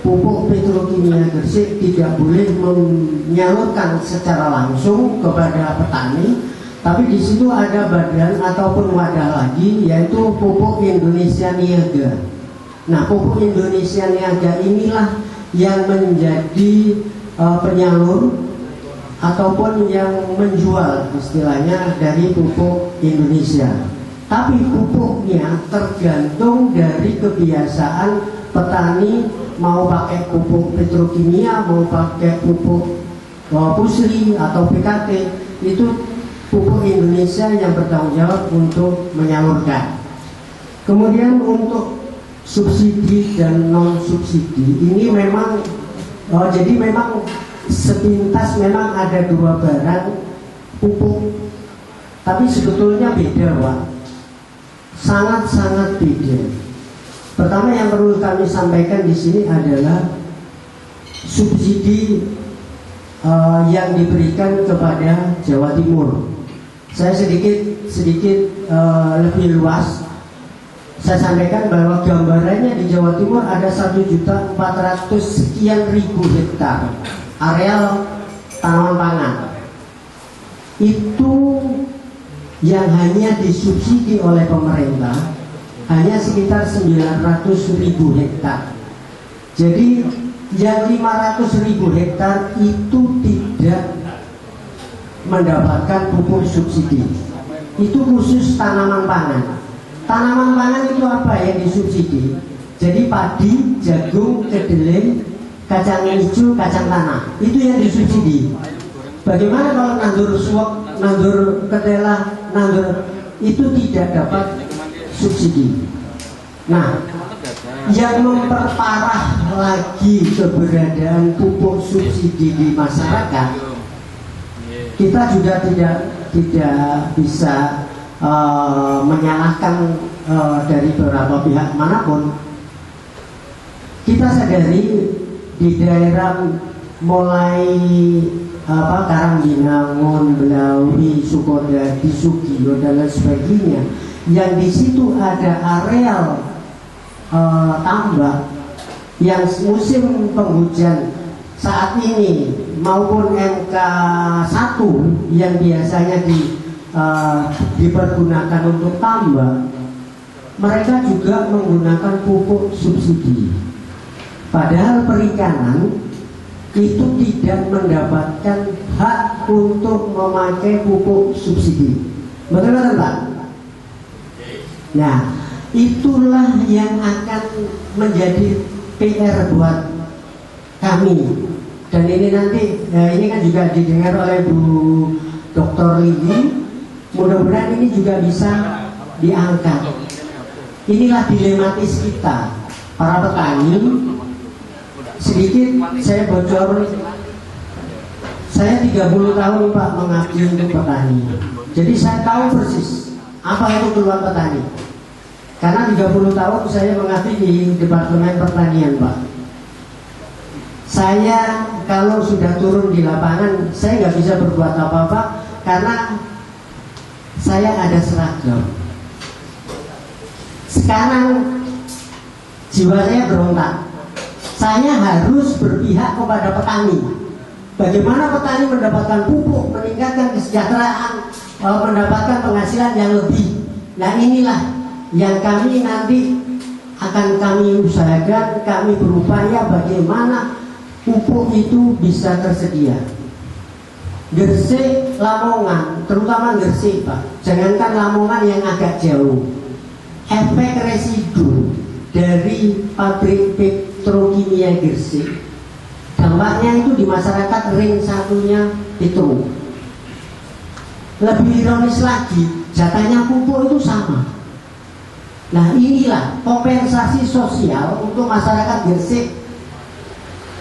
pupuk Petrokimia Gresik tidak boleh menyalurkan secara langsung kepada petani, tapi di situ ada badan ataupun wadah lagi yaitu pupuk Indonesia Niaga. Nah, pupuk Indonesia Niaga inilah yang menjadi penyalur ataupun yang menjual istilahnya dari pupuk Indonesia. Tapi pupuknya tergantung dari kebiasaan petani, mau pakai pupuk petrokimia, mau pakai pupuk pusri atau PKT. Itu pupuk Indonesia yang bertanggung jawab untuk menyalurkan. Kemudian untuk subsidi dan non subsidi ini memang jadi memang sepintas memang ada dua barang pupuk, tapi sebetulnya beda, Pak. Sangat-sangat beda. Pertama yang perlu kami sampaikan di sini adalah subsidi yang diberikan kepada Jawa Timur. Saya sedikit lebih luas. Saya sampaikan bahwa gambarannya di Jawa Timur ada 1.400.000 sekian hektar areal tanaman pangan. Itu yang hanya disubsidi oleh pemerintah hanya sekitar 900.000 hektar. Jadi yang 500.000 hektar itu tidak mendapatkan pupuk subsidi. Itu khusus tanaman pangan. Tanaman pangan itu apa yang disubsidi? Jadi padi, jagung, kedelai, kacang hijau, kacang tanah. Itu yang disubsidi. Bagaimana kalau nandur suwak, nandur ketela, nandur itu tidak dapat subsidi. Nah, yang memperparah lagi keberadaan pupuk subsidi di masyarakat, kita juga tidak bisa menyalahkan dari beberapa pihak manapun. Kita sadari di daerah mulai Karangginangun, Belawi, Sukodadi, Sugio dan lain sebagainya, yang di situ ada areal tambak yang musim penghujan saat ini maupun MK1 yang biasanya dipergunakan untuk tambak, mereka juga menggunakan pupuk subsidi. Padahal perikanan itu tidak mendapatkan hak untuk memakai pupuk subsidi. Betul-betul, Pak? Nah, itulah yang akan menjadi PR buat kami. Dan ini nanti, ini kan juga didengar oleh Bu Dr. Lili. Mudah-mudahan ini juga bisa diangkat. Inilah dilematis kita, para petani. Sedikit saya bocor, saya 30 tahun Pak mengabdi untuk petani. Jadi saya tahu persis apa itu keluhan petani. Karena 30 tahun saya mengabdi di Departemen Pertanian, Pak. Saya kalau sudah turun di lapangan, saya nggak bisa berbuat apa-apa karena saya ada seragam. Sekarang jiwa saya berontak. Saya harus berpihak kepada petani. Bagaimana petani mendapatkan pupuk, meningkatkan kesejahteraan, mendapatkan penghasilan yang lebih. Nah, inilah yang kami nanti akan kami usahakan, kami berupaya bagaimana pupuk itu bisa tersedia. Gresik, Lamongan, terutama Gresik, Pak. Jangankan Lamongan yang agak jauh. Efek residu dari pabrik petrokimia Gresik, dampaknya itu di masyarakat ring satunya itu. Lebih ironis lagi, jatahnya pupuk itu sama. Nah, inilah kompensasi sosial untuk masyarakat Gresik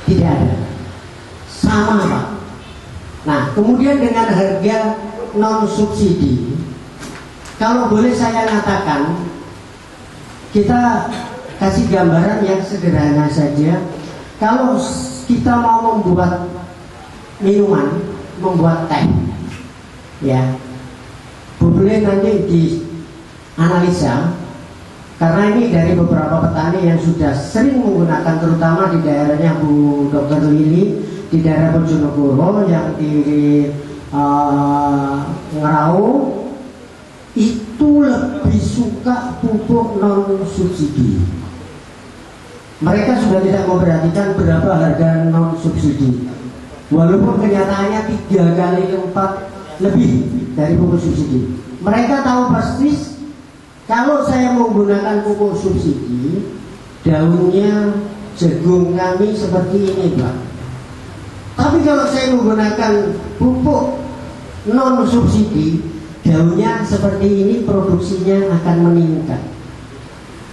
tidak ada. Sama, Pak. Nah, kemudian dengan harga non subsidi, kalau boleh saya katakan, kita kasih gambaran yang sederhana saja. Kalau kita mau membuat minuman, membuat teh, ya, boleh nanti dianalisa. Karena ini dari beberapa petani yang sudah sering menggunakan, terutama di daerahnya Bu Dr. Lili, di daerah Bojonegoro, yang di Ngerau, itu lebih suka pupuk non subsidi. Mereka sudah tidak memperhatikan berapa harga non subsidi, walaupun kenyataannya 3 kali 4 lebih dari pupuk subsidi. Mereka tahu persis Kalau saya menggunakan pupuk subsidi, daunnya jagung kami seperti ini, Pak. Tapi kalau saya menggunakan pupuk non subsidi, daunnya seperti ini, produksinya akan meningkat.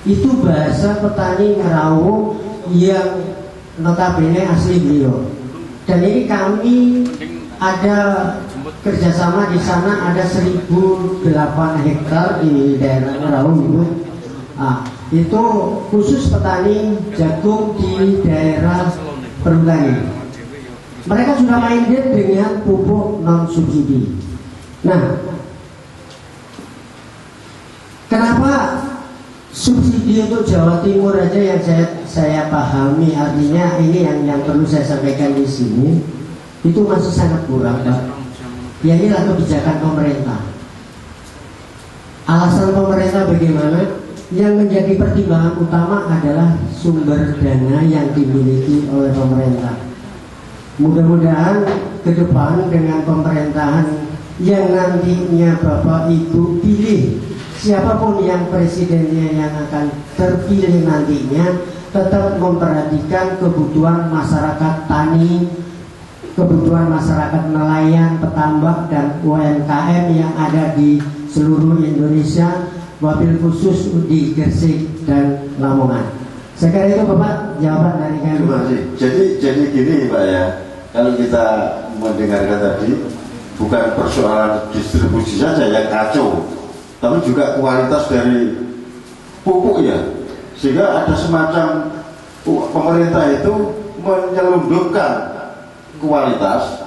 Itu bahasa petani Ngerawu yang notabene asli beliau. Dan ini kami ada kerjasama di sana, ada 1.008 hektar di daerah Ngerawu itu. Itu khusus petani jagung di daerah perhutani. Mereka sudah main deal dengan pupuk non subsidi. Nah, kenapa subsidi untuk Jawa Timur aja yang saya pahami, artinya ini yang perlu saya sampaikan di sini, itu masih sangat kurang, Pak. Ya, inilah kebijakan pemerintah. Alasan pemerintah bagaimana? Yang menjadi pertimbangan utama adalah sumber dana yang dimiliki oleh pemerintah. Mudah-mudahan ke depan dengan pemerintahan yang nantinya Bapak Ibu pilih, siapapun yang presidennya yang akan terpilih nantinya, tetap memperhatikan kebutuhan masyarakat tani, kebutuhan masyarakat nelayan, petambak, dan UMKM yang ada di seluruh Indonesia, wabil khusus di Gresik dan Lamongan. Saya kira itu Bapak jawaban dari kami. Terima kasih. Jadi gini Pak ya, kalau kita mendengarkan tadi, bukan persoalan distribusi saja yang kacau, tapi juga kualitas dari pupuk ya, sehingga ada semacam pemerintah itu menyelundupkan kualitas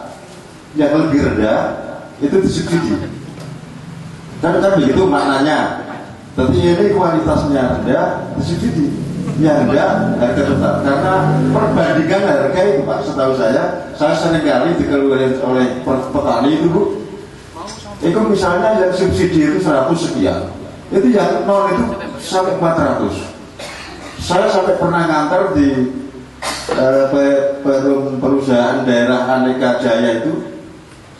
yang lebih rendah itu disubsidi. Kan begitu maknanya. Tapi ini kualitasnya rendah disubsidi, yang rendah harga tetap. Karena perbandingan harga itu Pak, setahu saya seringkali dikeluarkan oleh petani itu Bu. Itu misalnya yang subsidi itu 100 sekian, itu yang non itu sampai 400. Saya sampai pernah ngantar di perusahaan daerah Aneka Jaya itu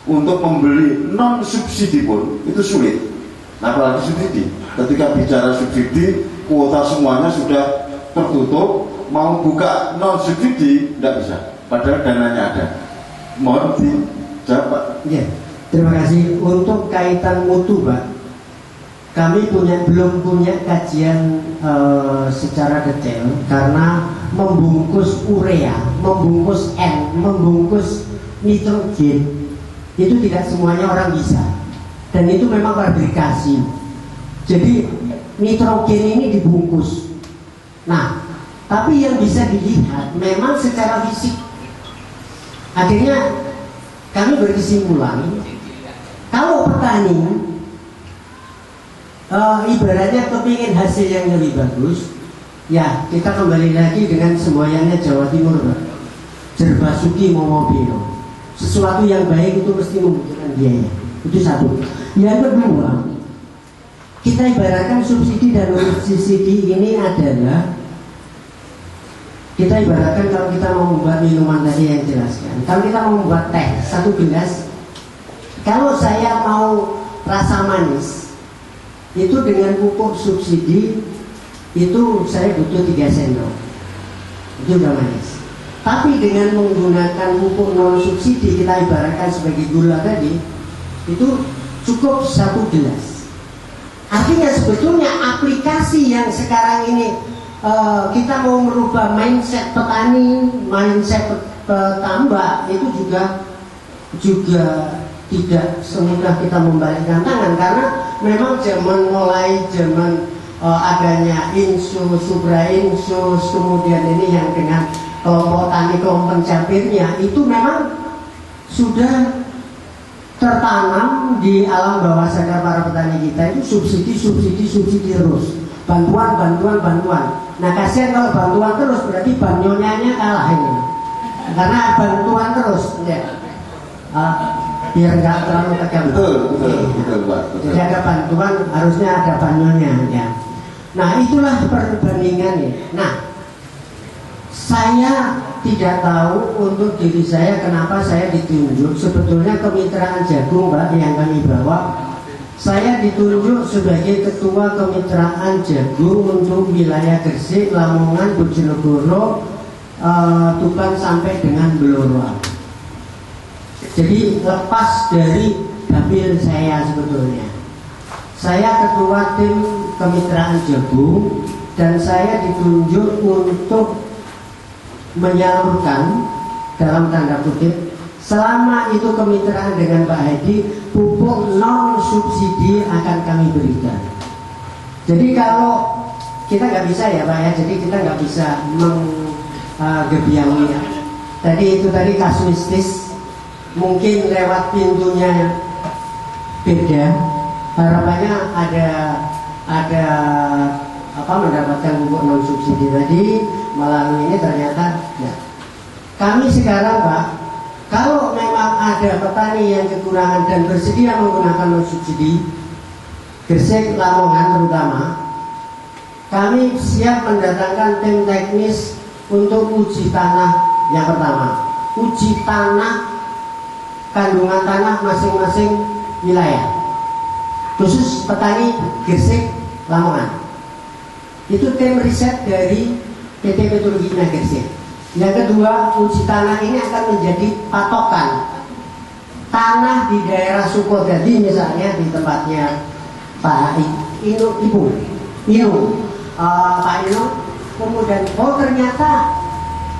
untuk membeli non subsidi pun itu sulit. Nah, apalagi subsidi. Ketika bicara subsidi, kuota semuanya sudah tertutup. Mau buka non subsidi tidak bisa. Padahal dananya ada. Mohon dijawab Pak. Ya, terima kasih. Untuk kaitan mutu Pak, kami belum punya kajian secara detail karena membungkus urea, membungkus N, membungkus nitrogen itu tidak semuanya orang bisa, dan itu memang fabrikasi. Jadi nitrogen ini dibungkus. Nah, tapi yang bisa dilihat memang secara fisik. Akhirnya kami berkesimpulan kalau petani ibaratnya kepingin hasil yang lebih bagus, ya kita kembali lagi dengan semuanya Jawa Timur, Jerbasuki Momobiro. Sesuatu yang baik itu mesti membutuhkan biaya. Itu satu. Yang kedua, kita ibaratkan subsidi dan non-subsidi ini adalah, kita ibaratkan kalau kita mau membuat minuman tadi yang jelaskan, kalau kita mau membuat teh satu gelas, kalau saya mau rasa manis itu dengan pupuk subsidi itu saya butuh 3 sendok, itu udah manis. Tapi dengan menggunakan pupuk non subsidi, kita ibaratkan sebagai gula tadi, itu cukup 1 gelas. Artinya sebetulnya aplikasi yang sekarang ini kita mau merubah mindset petani, mindset petambak, itu juga tidak semudah kita membalikkan tangan, karena memang mulai zaman adanya Insus, Subra Insus, kemudian ini yang dengan kelompok tani, kelompok pencapirnya, itu memang sudah tertanam di alam bawah sadar para petani kita. Itu subsidi terus, bantuan. Nah, kasihan kalau bantuan terus, berarti banyonyanya kalah ini, karena bantuan terus ya. Biar nggak terlalu tegang. Betul Pak. Jadi ada bantuan, harusnya ada banyonya ya. Nah, itulah perbandingannya. Nah, saya tidak tahu untuk diri saya kenapa saya ditunjuk. Sebetulnya kemitraan jagung Pak yang kami bawa Saya ditunjuk sebagai Ketua Kemitraan Jagung untuk wilayah Gresik, Lamongan, Bojonegoro, Tuban sampai dengan Blora. Jadi lepas dari dapil saya sebetulnya. Saya Ketua Tim Kemitraan Jagung dan saya ditunjuk untuk menyalurkan dalam tanda kutip selama itu kemitraan dengan Pak Hadi, pupuk non subsidi akan kami berikan. Jadi kalau kita nggak bisa ya Pak ya, jadi kita nggak bisa menggebiangi. Tadi itu tadi kasuistis, mungkin lewat pintunya beda. Harapannya ada mendapatkan pupuk non subsidi tadi melalui ini ternyata ya. Kami sekarang Pak, kalau memang ada petani yang kekurangan dan bersedia menggunakan non subsidi, Gresik, Lamongan terutama, kami siap mendatangkan tim teknis untuk uji tanah yang pertama. Uji tanah, kandungan tanah masing-masing wilayah. Khusus petani Gresik, Lamongan. Itu tim riset dari PT Petrokimia Gresik. Yang kedua, uji tanah ini akan menjadi patokan tanah di daerah Sukodadi misalnya di tempatnya Pak Inu, Pak Inu, kemudian ternyata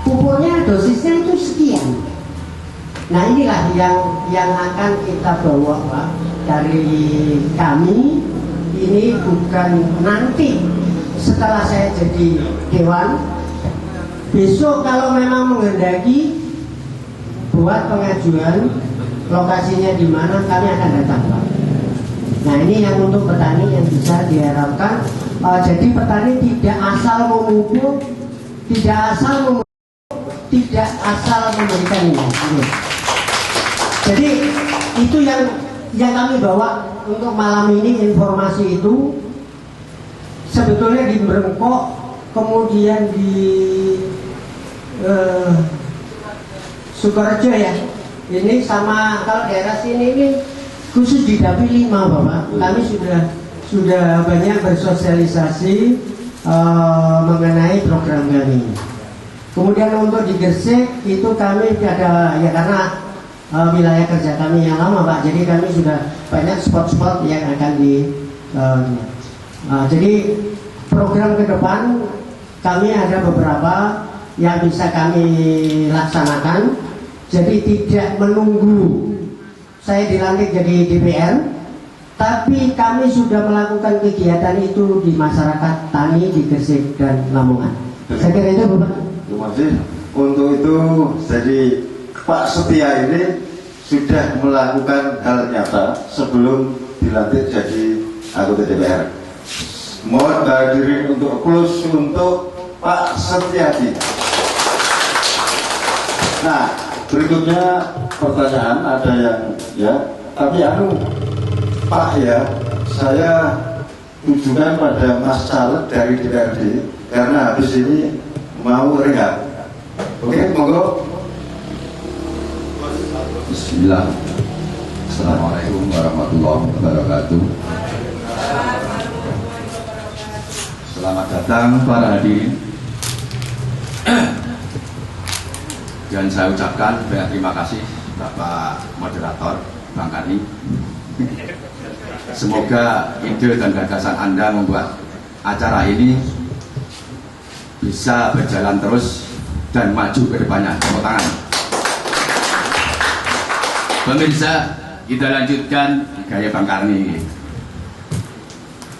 pupuknya dosisnya itu sekian. Nah inilah yang akan kita bawa Pak dari kami. Ini bukan nanti setelah saya jadi dewan. Besok kalau memang menghendaki buat pengajuan lokasinya di mana kami akan datang Pak. Nah ini yang untuk petani yang bisa diharapkan. Jadi petani tidak asal memupuk, tidak asal memberikan ini. Jadi itu yang kami bawa untuk malam ini, informasi itu sebetulnya di Brengkok, kemudian di Sukorejo ya. Ini sama kalau daerah sini ini khusus di Dapil 5 Bapak. Kami sudah banyak bersosialisasi mengenai program kami. Kemudian untuk di Gresik itu kami ada ya karena wilayah kerja kami yang lama Pak. Jadi kami sudah banyak spot-spot yang akan jadi program ke depan kami ada beberapa yang bisa kami laksanakan. Jadi tidak menunggu saya dilantik jadi DPR, tapi kami sudah melakukan kegiatan itu di masyarakat tani di Gresik dan Lamongan. Saya kira itu Bapak. Terima kasih. Untuk itu jadi Pak Setia ini sudah melakukan hal nyata sebelum dilantik jadi anggota DPR. Mohon hadirin untuk close untuk Pak Setiadi. Nah, berikutnya pertanyaan ada yang ya, tapi Pak ya, saya tujukan pada Mas Caleg dari DPRD karena habis ini mau rehat. Oke, monggo. Bismillah. Assalamualaikum warahmatullahi wabarakatuh. Selamat datang para hadirin. Dan saya ucapkan banyak terima kasih Bapak Moderator Bang Karni. Semoga ide dan gagasan Anda membuat acara ini bisa berjalan terus dan maju ke depannya. Tepuk tangan. Pemirsa, kita lanjutkan gaya Bang Karni.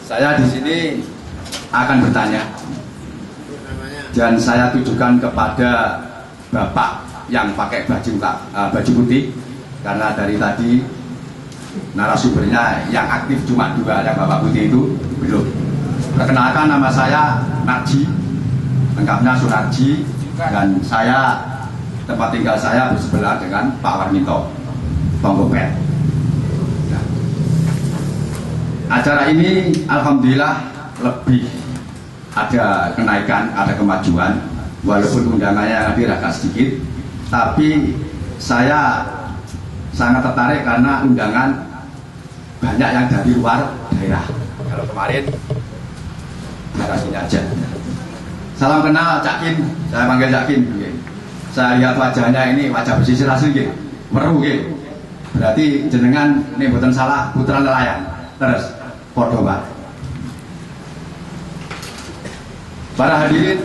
Saya di sini akan bertanya dan saya tujukan kepada Bapak yang pakai baju putih, karena dari tadi narasumbernya yang aktif cuma 2, ada Bapak putih itu belum. Perkenalkan, nama saya Narji, lengkapnya Sunarji, dan saya tempat tinggal saya bersebelah dengan Pak Warminto, Ponggopet. Nah, acara ini alhamdulillah lebih ada kenaikan, ada kemajuan, walaupun undangannya hadir agak sedikit, tapi saya sangat tertarik karena undangan banyak yang dari luar daerah. Kalau kemarin daerah sini aja. Salam kenal Cak Kim, saya panggil Cak Kim. Saya lihat wajahnya ini wajah pesisir asli, meru. Berarti jenengan ini bukan salah putra nelayan. Terus podo Pak. Para hadirin,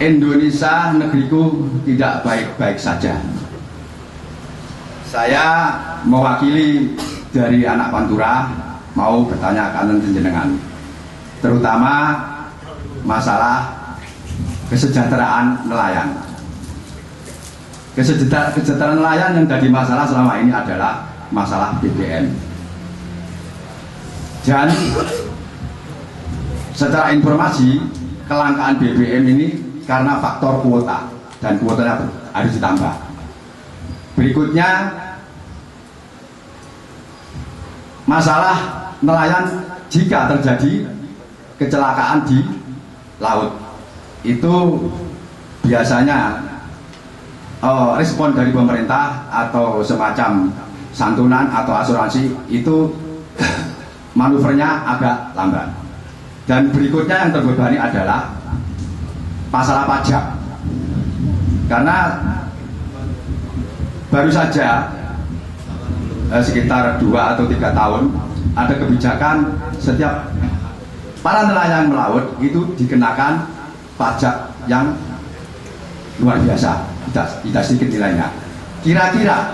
Indonesia negeriku tidak baik-baik saja. Saya mewakili dari anak Pantura mau bertanya ke enten jenengan, terutama masalah kesejahteraan nelayan. Kesejahteraan nelayan yang jadi masalah selama ini adalah masalah BBM. Dan secara informasi kelangkaan BBM ini karena faktor kuota, dan kuotanya harus ditambah. Berikutnya masalah nelayan jika terjadi kecelakaan di laut, itu biasanya respon dari pemerintah atau semacam santunan atau asuransi itu manuvernya agak lambat. Dan berikutnya yang terbebani adalah masalah pajak, karena baru saja sekitar 2 atau 3 tahun ada kebijakan setiap para nelayan melaut itu dikenakan pajak yang luar biasa, tidak sedikit nilainya. Kira-kira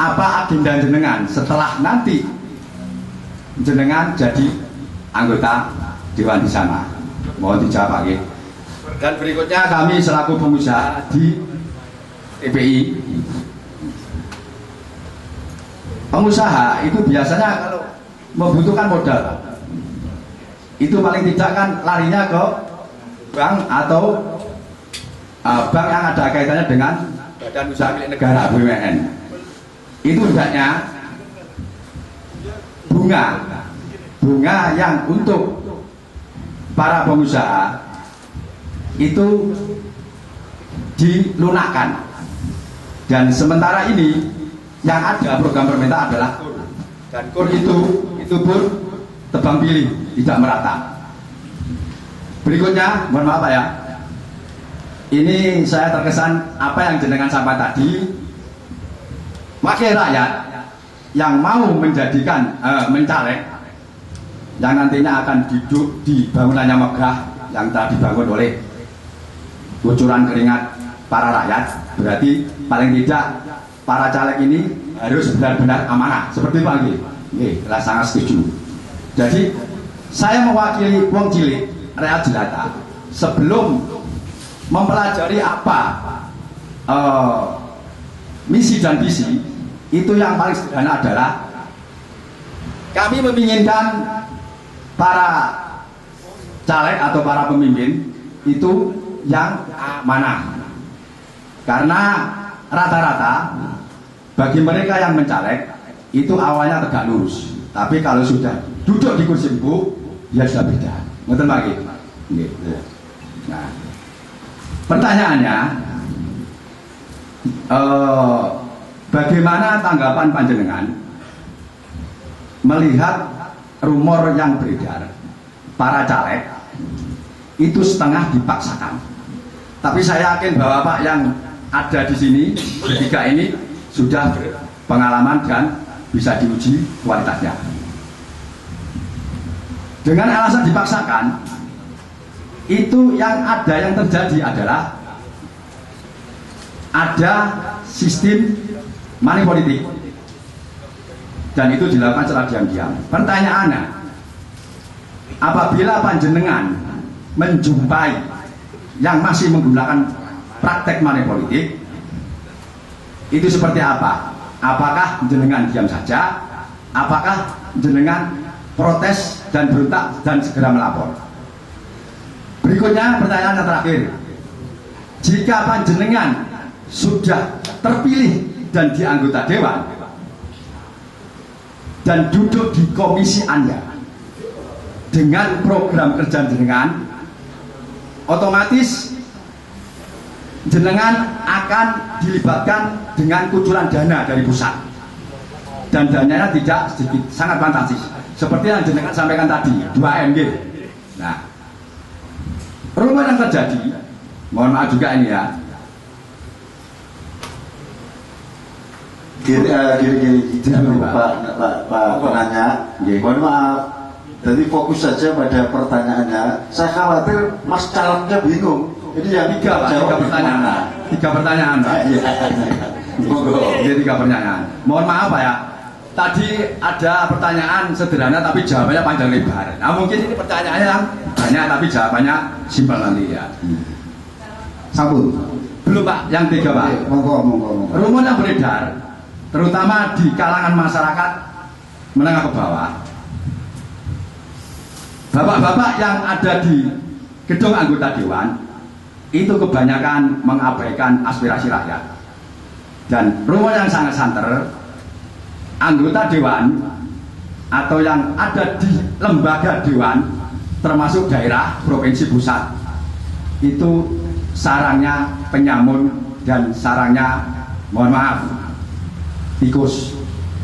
apa agenda jenengan setelah nanti jenengan jadi anggota dewan di sana? Mohon dijawab Pak. Dan berikutnya kami selaku pengusaha di TPI, pengusaha itu biasanya kalau membutuhkan modal itu paling tidak kan larinya ke bank atau bank yang ada kaitannya dengan badan usaha milik negara BUMN. Itu hendaknya bunga yang untuk para pengusaha itu dilunakkan. Dan sementara ini yang ada program pemerintah adalah KUR, dan KUR itu pun tebang pilih, tidak merata. Berikutnya, mohon maaf Pak ya, ini saya terkesan apa yang jenengan sampaikan tadi, wakil rakyat yang mau menjadikan mencaleg yang nantinya akan duduk di bangunannya megah yang telah dibangun oleh kucuran keringat para rakyat, berarti paling tidak para caleg ini harus benar-benar amanah. Seperti itu lagi, saya sangat setuju. Jadi saya mewakili wong cilik rakyat jelata, sebelum mempelajari apa misi dan visi, itu yang paling sederhana adalah kami menginginkan para caleg atau para pemimpin itu yang amanah. Karena rata-rata bagi mereka yang mencaleg itu awalnya tegak lurus, tapi kalau sudah duduk di kursi empuk dia sudah beda. Betul lagi. Nah, pertanyaannya, bagaimana tanggapan panjenengan melihat rumor yang beredar para caleg itu setengah dipaksakan? Tapi saya yakin bahwa Pak yang ada di sini bertiga ini sudah berpengalaman dan bisa diuji kualitasnya. Dengan alasan dipaksakan, itu yang terjadi adalah ada sistem money politik, dan itu dilakukan secara diam-diam. Pertanyaannya, apabila panjenengan menjumpai yang masih menggunakan praktek money politik, itu seperti apa? Apakah jenengan diam saja? Apakah jenengan protes dan berontak dan segera melapor? Berikutnya pertanyaan yang terakhir, jika panjenengan sudah terpilih dan di anggota dewan dan duduk di komisi Anda dengan program kerja jenengan, otomatis jenengan akan dilibatkan dengan kucuran dana dari pusat. dan dananya tidak sedikit, sangat fantastis. Seperti yang jenengan sampaikan tadi, 2M gitu. Nah, rumah yang terjadi, mohon maaf juga ini ya. Gini, Pak penanya, mohon maaf. Jadi fokus saja pada pertanyaannya. Saya khawatir Mas calegnya bingung. Jadi yang tiga pertanyaan. Tiga pertanyaan, Pak. Jadi 3 pertanyaan. Mohon maaf Pak ya. Tadi ada pertanyaan sederhana tapi jawabannya panjang lebar. Nah mungkin ini pertanyaannya yang banyak tapi jawabannya simpel nanti ya. Sambut. Belum Pak, yang 3 Pak. Monggo. Rumor yang beredar, terutama di kalangan masyarakat menengah ke bawah. Bapak-bapak yang ada di gedung anggota dewan itu kebanyakan mengabaikan aspirasi rakyat. Dan rumor yang sangat santer, anggota dewan atau yang ada di lembaga dewan termasuk daerah provinsi pusat itu sarangnya penyamun dan sarangnya mohon maaf tikus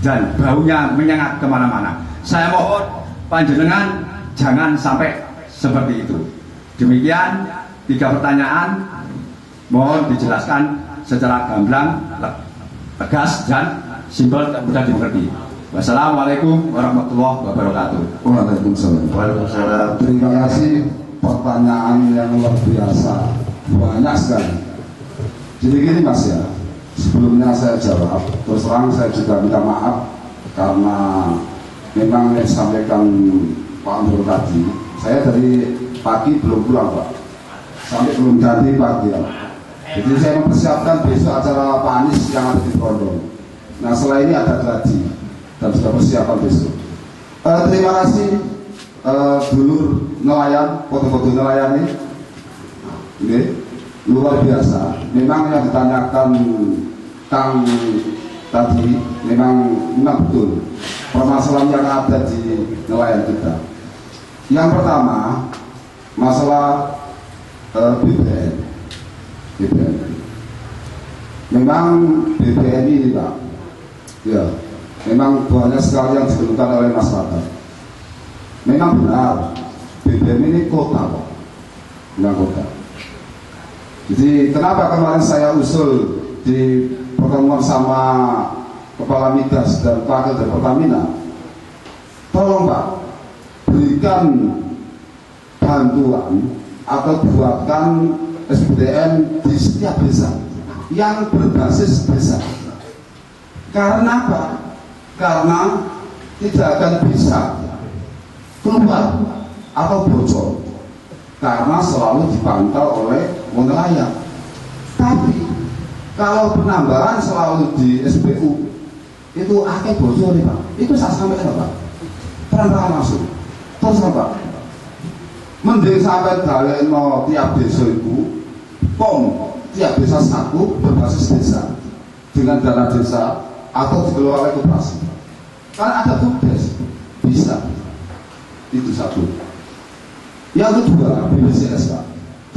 dan baunya menyengat kemana-mana. Saya mohon panjenengan jangan sampai seperti itu. Demikian 3 pertanyaan, mohon dijelaskan secara gamblang, tegas dan simpel dan mudah dimengerti. Wassalamualaikum warahmatullahi wabarakatuh. Waalaikumsalam. Terima kasih, pertanyaan yang luar biasa, banyak sekali. Jadi gini Mas ya, sebelumnya saya jawab, terus terang saya juga minta maaf karena memang yang disampaikan Pak Amrul tadi, saya dari pagi belum pulang Pak, sampai belum ganti pagi ya. Jadi saya mempersiapkan besok acara Pak Anies yang ada di Brondong. Nah setelah ini ada gladi dan sudah persiapan besok. Terima kasih dulur nelayan, foto-foto nelayan ini luar biasa. Memang yang ditanyakan Kang tadi memang betul permasalahan yang ada di nelayan kita. Yang pertama masalah BBM. Memang BBM ini Pak, ya, memang banyak sekali yang dikeluhkan oleh masyarakat. Memang benar, BBM ini kota Pak, memang kota. Jadi kenapa kemarin saya usul di pertemuan sama Kepala Migas dan Wakil dari Pertamina, tolong Pak, berikan bantuan atau buatkan SBDN di setiap desa yang berbasis desa. Karena apa? Karena tidak akan bisa keluar atau bocor karena selalu dipantau oleh nelayan. Tapi kalau penambahan selalu di SBU itu akan bocor Pak. Itu saya sampaikan Pak, terang-terangan langsung. Terus Pak, mending sampai daleno tiap desa itu tiap desa satu berbasis desa dengan dana desa atau dikelola oleh koperasi. Karena ada tugas bisa. Itu satu. Yang kedua BPJS Pak.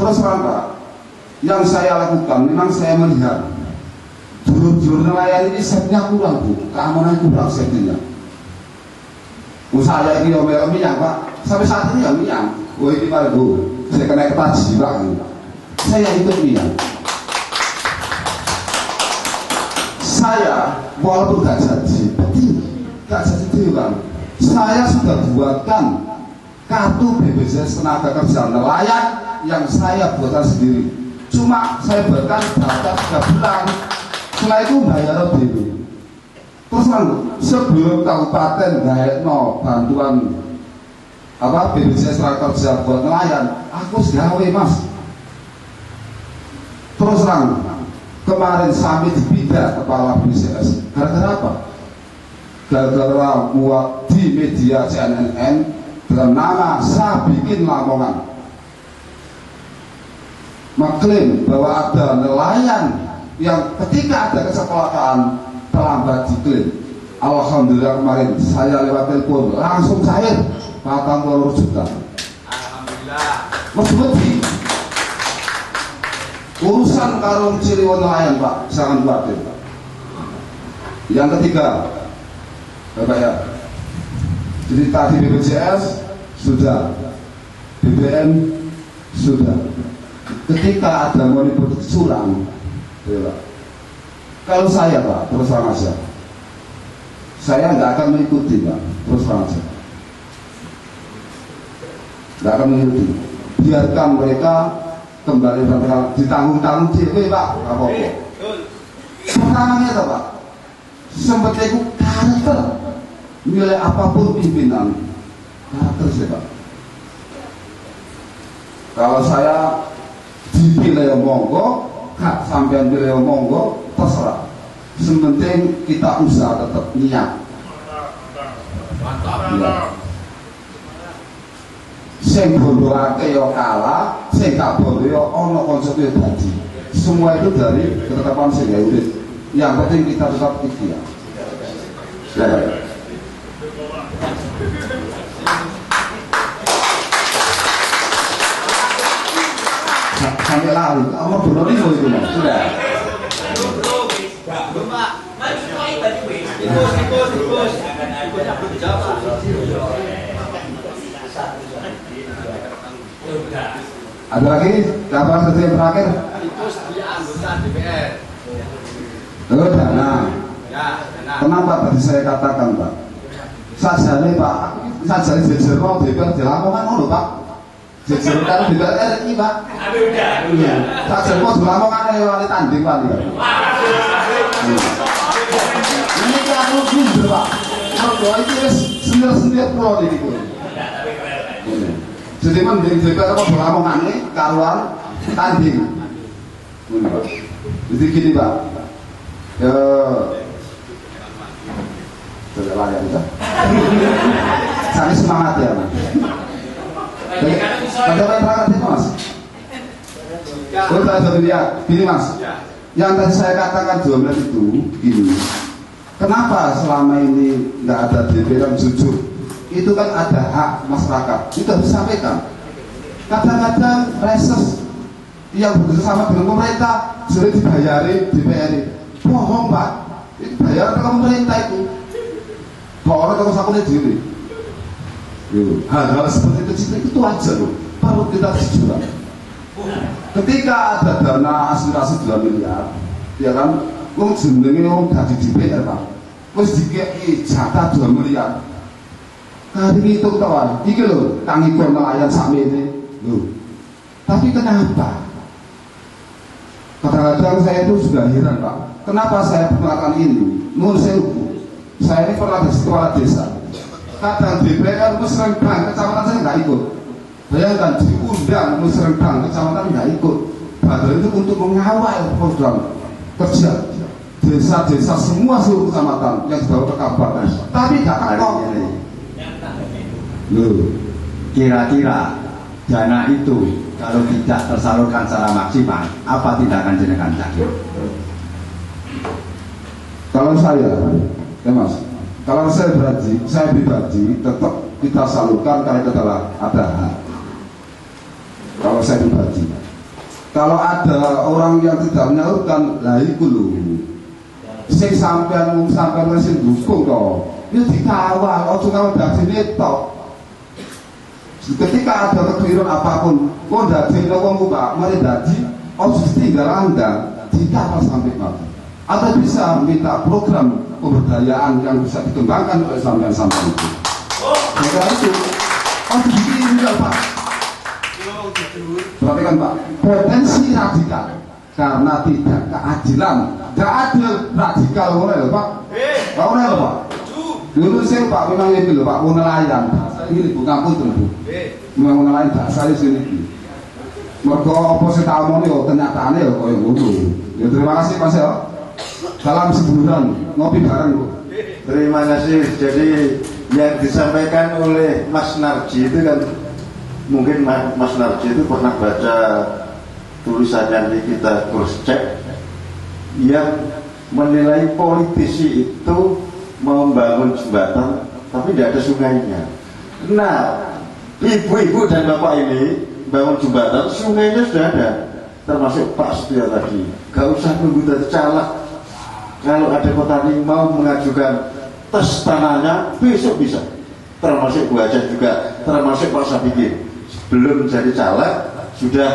Terus terang Pak, yang saya lakukan memang saya melihat jurur nelayan ini setnya kurang Bu, keamanan kurang setnya. Saya ini omel minyak Pak, sampai saat ini ya minyak. Oh ini Pak Bu, saya kena ketajiran. Saya ikut minyak. Saya walaupun gak jadi kan, saya sudah buatkan kartu BPJS tenaga kerja nelayan yang saya buatkan sendiri. Cuma saya buatkan daftar 3 bulan, setelah itu bayar DP. Terus sebelum kabupaten gaekno bantuan BPJS tenaga kerja buat nelayan, aku segawe Mas. Terus kemarin sampai dipindah kepala BPJS. Gara-gara apa? Gara-gara muat di media CNN dengan nama saya bikin lamongan, mengklaim bahwa ada nelayan yang ketika ada kecelakaan terlambat diklaim. Alhamdulillah kemarin saya lewat telepon langsung cair 40 juta. Alhamdulillah. Maksudnya urusan karung Ciliwung nelayan Pak, jangan khawatir Pak. Yang ketiga, Bapak ya. Jadi tadi BPJS sudah, BBM sudah. Ketika ada money curang, ya, kalau saya Pak, terus terang aja, saya nggak akan mengikuti Pak, terus terang aja, nggak akan mengikuti. Biarkan mereka kembali ditanggung-tanggung dewe Pak, apa-apa. Pertamanya itu Pak, sempat itu karakter, nilai apapun pimpinan, karakter sih Pak. Kalau saya dipilih monggo, kak sampean pilih monggo, terserah. Sementing kita usaha tetap niat. Ya. Sing bondo akeh yo kalah, sing gak bondo yo ana konsepnya dadi. Semua itu dari ketetapan sing urip. Yang penting kita tetap ikhtiar. Ya. Sampai lari, kamu benar itu Mas. Sudah. Ada lagi? Kapan satu yang terakhir? Itu di anggota DPR. Dana. Ya, dana. Kenapa tadi saya katakan Pak? Sajane Pak, sajane jejer mau DPR dilamongan ngono Pak. Jejer karo DPR RI Pak. Udah. Sajane mau dilamongan wali tanding Pak. Ini aku jujur Pak. Mergo iki wis senir-senir kula niki. Jadi mending DPR apa dilamongane karuan tanding. Jadi gini Pak. Sudah layak kita. Saya semangat ya Mas. Ada yang terakhir Mas. Kita sudah lihat, gini Mas. Yang tadi saya katakan 2 menit itu gini. Kenapa selama ini nggak ada DPR yang jujur? Itu kan ada hak masyarakat. Itu harus disampaikan. Kadang-kadang reses yang bekerjasama dengan pemerintah sudah dibayari DPR. Bohong Pak, bayar ke pemerintah itu. Orang kalau sakunya diri. Hal-hal seperti itu aja loh. Perlu kita jujur. Ketika ada dana aspirasi 2 miliar, ya kan, wong jenenge wong dadi DPR Pak. Wis dikeki jatah 2 miliar. Kali itu kawan, iki lho, tangi kon nelayan sakmene. Loh. Tapi kenapa? Kadang-kadang saya itu juga heran Pak. Kenapa saya melakukan ini? Menurut saya ini pernah jadi kepala desa. Kadang DPR Musrembang kecamatan saya nggak ikut. Bayangkan diundang Musrembang kecamatan nggak ikut. Padahal itu untuk mengawal program kerja desa-desa semua seluruh kecamatan yang dibawa ke kabupaten. Tapi nggak takut. Loh, kira-kira dana itu kalau tidak tersalurkan secara maksimal, apa tindakan jenengan tadi? Kalau saya, ya Mas, kalau saya pribadi tetap kita salurkan karena itu adalah ada hak. Kalau saya pribadi, kalau ada orang yang tidak menyalurkan, lah itu loh. Sing sampean sing dukung toh, itu dikawal, ojo kawal dari sini toh. Ketika ada kekeliruan apapun, kok dadi wong Pak, mari dadi, ojo tinggal Anda, dikawal sampai mati. Atau bisa minta program pemberdayaan yang bisa dikembangkan oleh sampean-sampean itu. Maka itu, oh begini juga Pak. Perhatikan Pak, potensi radikal karena tidak keadilan, tidak adil radikal mulai Pak. Pak mulai Pak. Dulu saya Pak memang ini loh Pak, mau nelayan. Ini bukan pun tuh. Memang nelayan bahasa di sini. Mereka oposisi tamu nih, kenyataannya ya kau yang bodoh. Ya terima kasih Mas ya. Salam sebulan, ngopi bareng Bu. Terima kasih. Jadi yang disampaikan oleh Mas Narji itu kan mungkin Mas Narji itu pernah baca tulisannya kita cross check yang menilai politisi itu membangun jembatan tapi tidak ada sungainya. Nah, ibu-ibu dan bapak ini bangun jembatan, sungainya sudah ada, termasuk Pak Setia tadi. Gak usah nunggu dari caleg. Kalau ada petani mau mengajukan tes tanahnya besok bisa. Termasuk Bu Haja juga, termasuk Pak Sabikin. Belum jadi caleg, sudah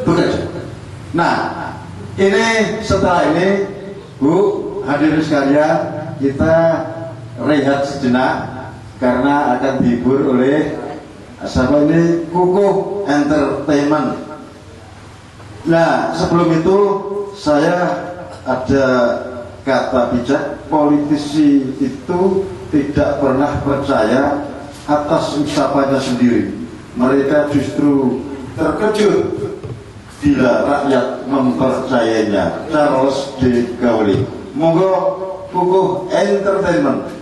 bekerja. Nah, ini setelah ini, Bu, hadirin sekalian, kita rehat sejenak karena akan dihibur oleh siapa ini, Kukuh Entertainment. Nah, sebelum itu saya ada kata bijak, politisi itu tidak pernah percaya atas ucapannya sendiri. Mereka justru terkejut bila rakyat mempercayainya. Charles de Gaulle. Monggo Kukuh Entertainment.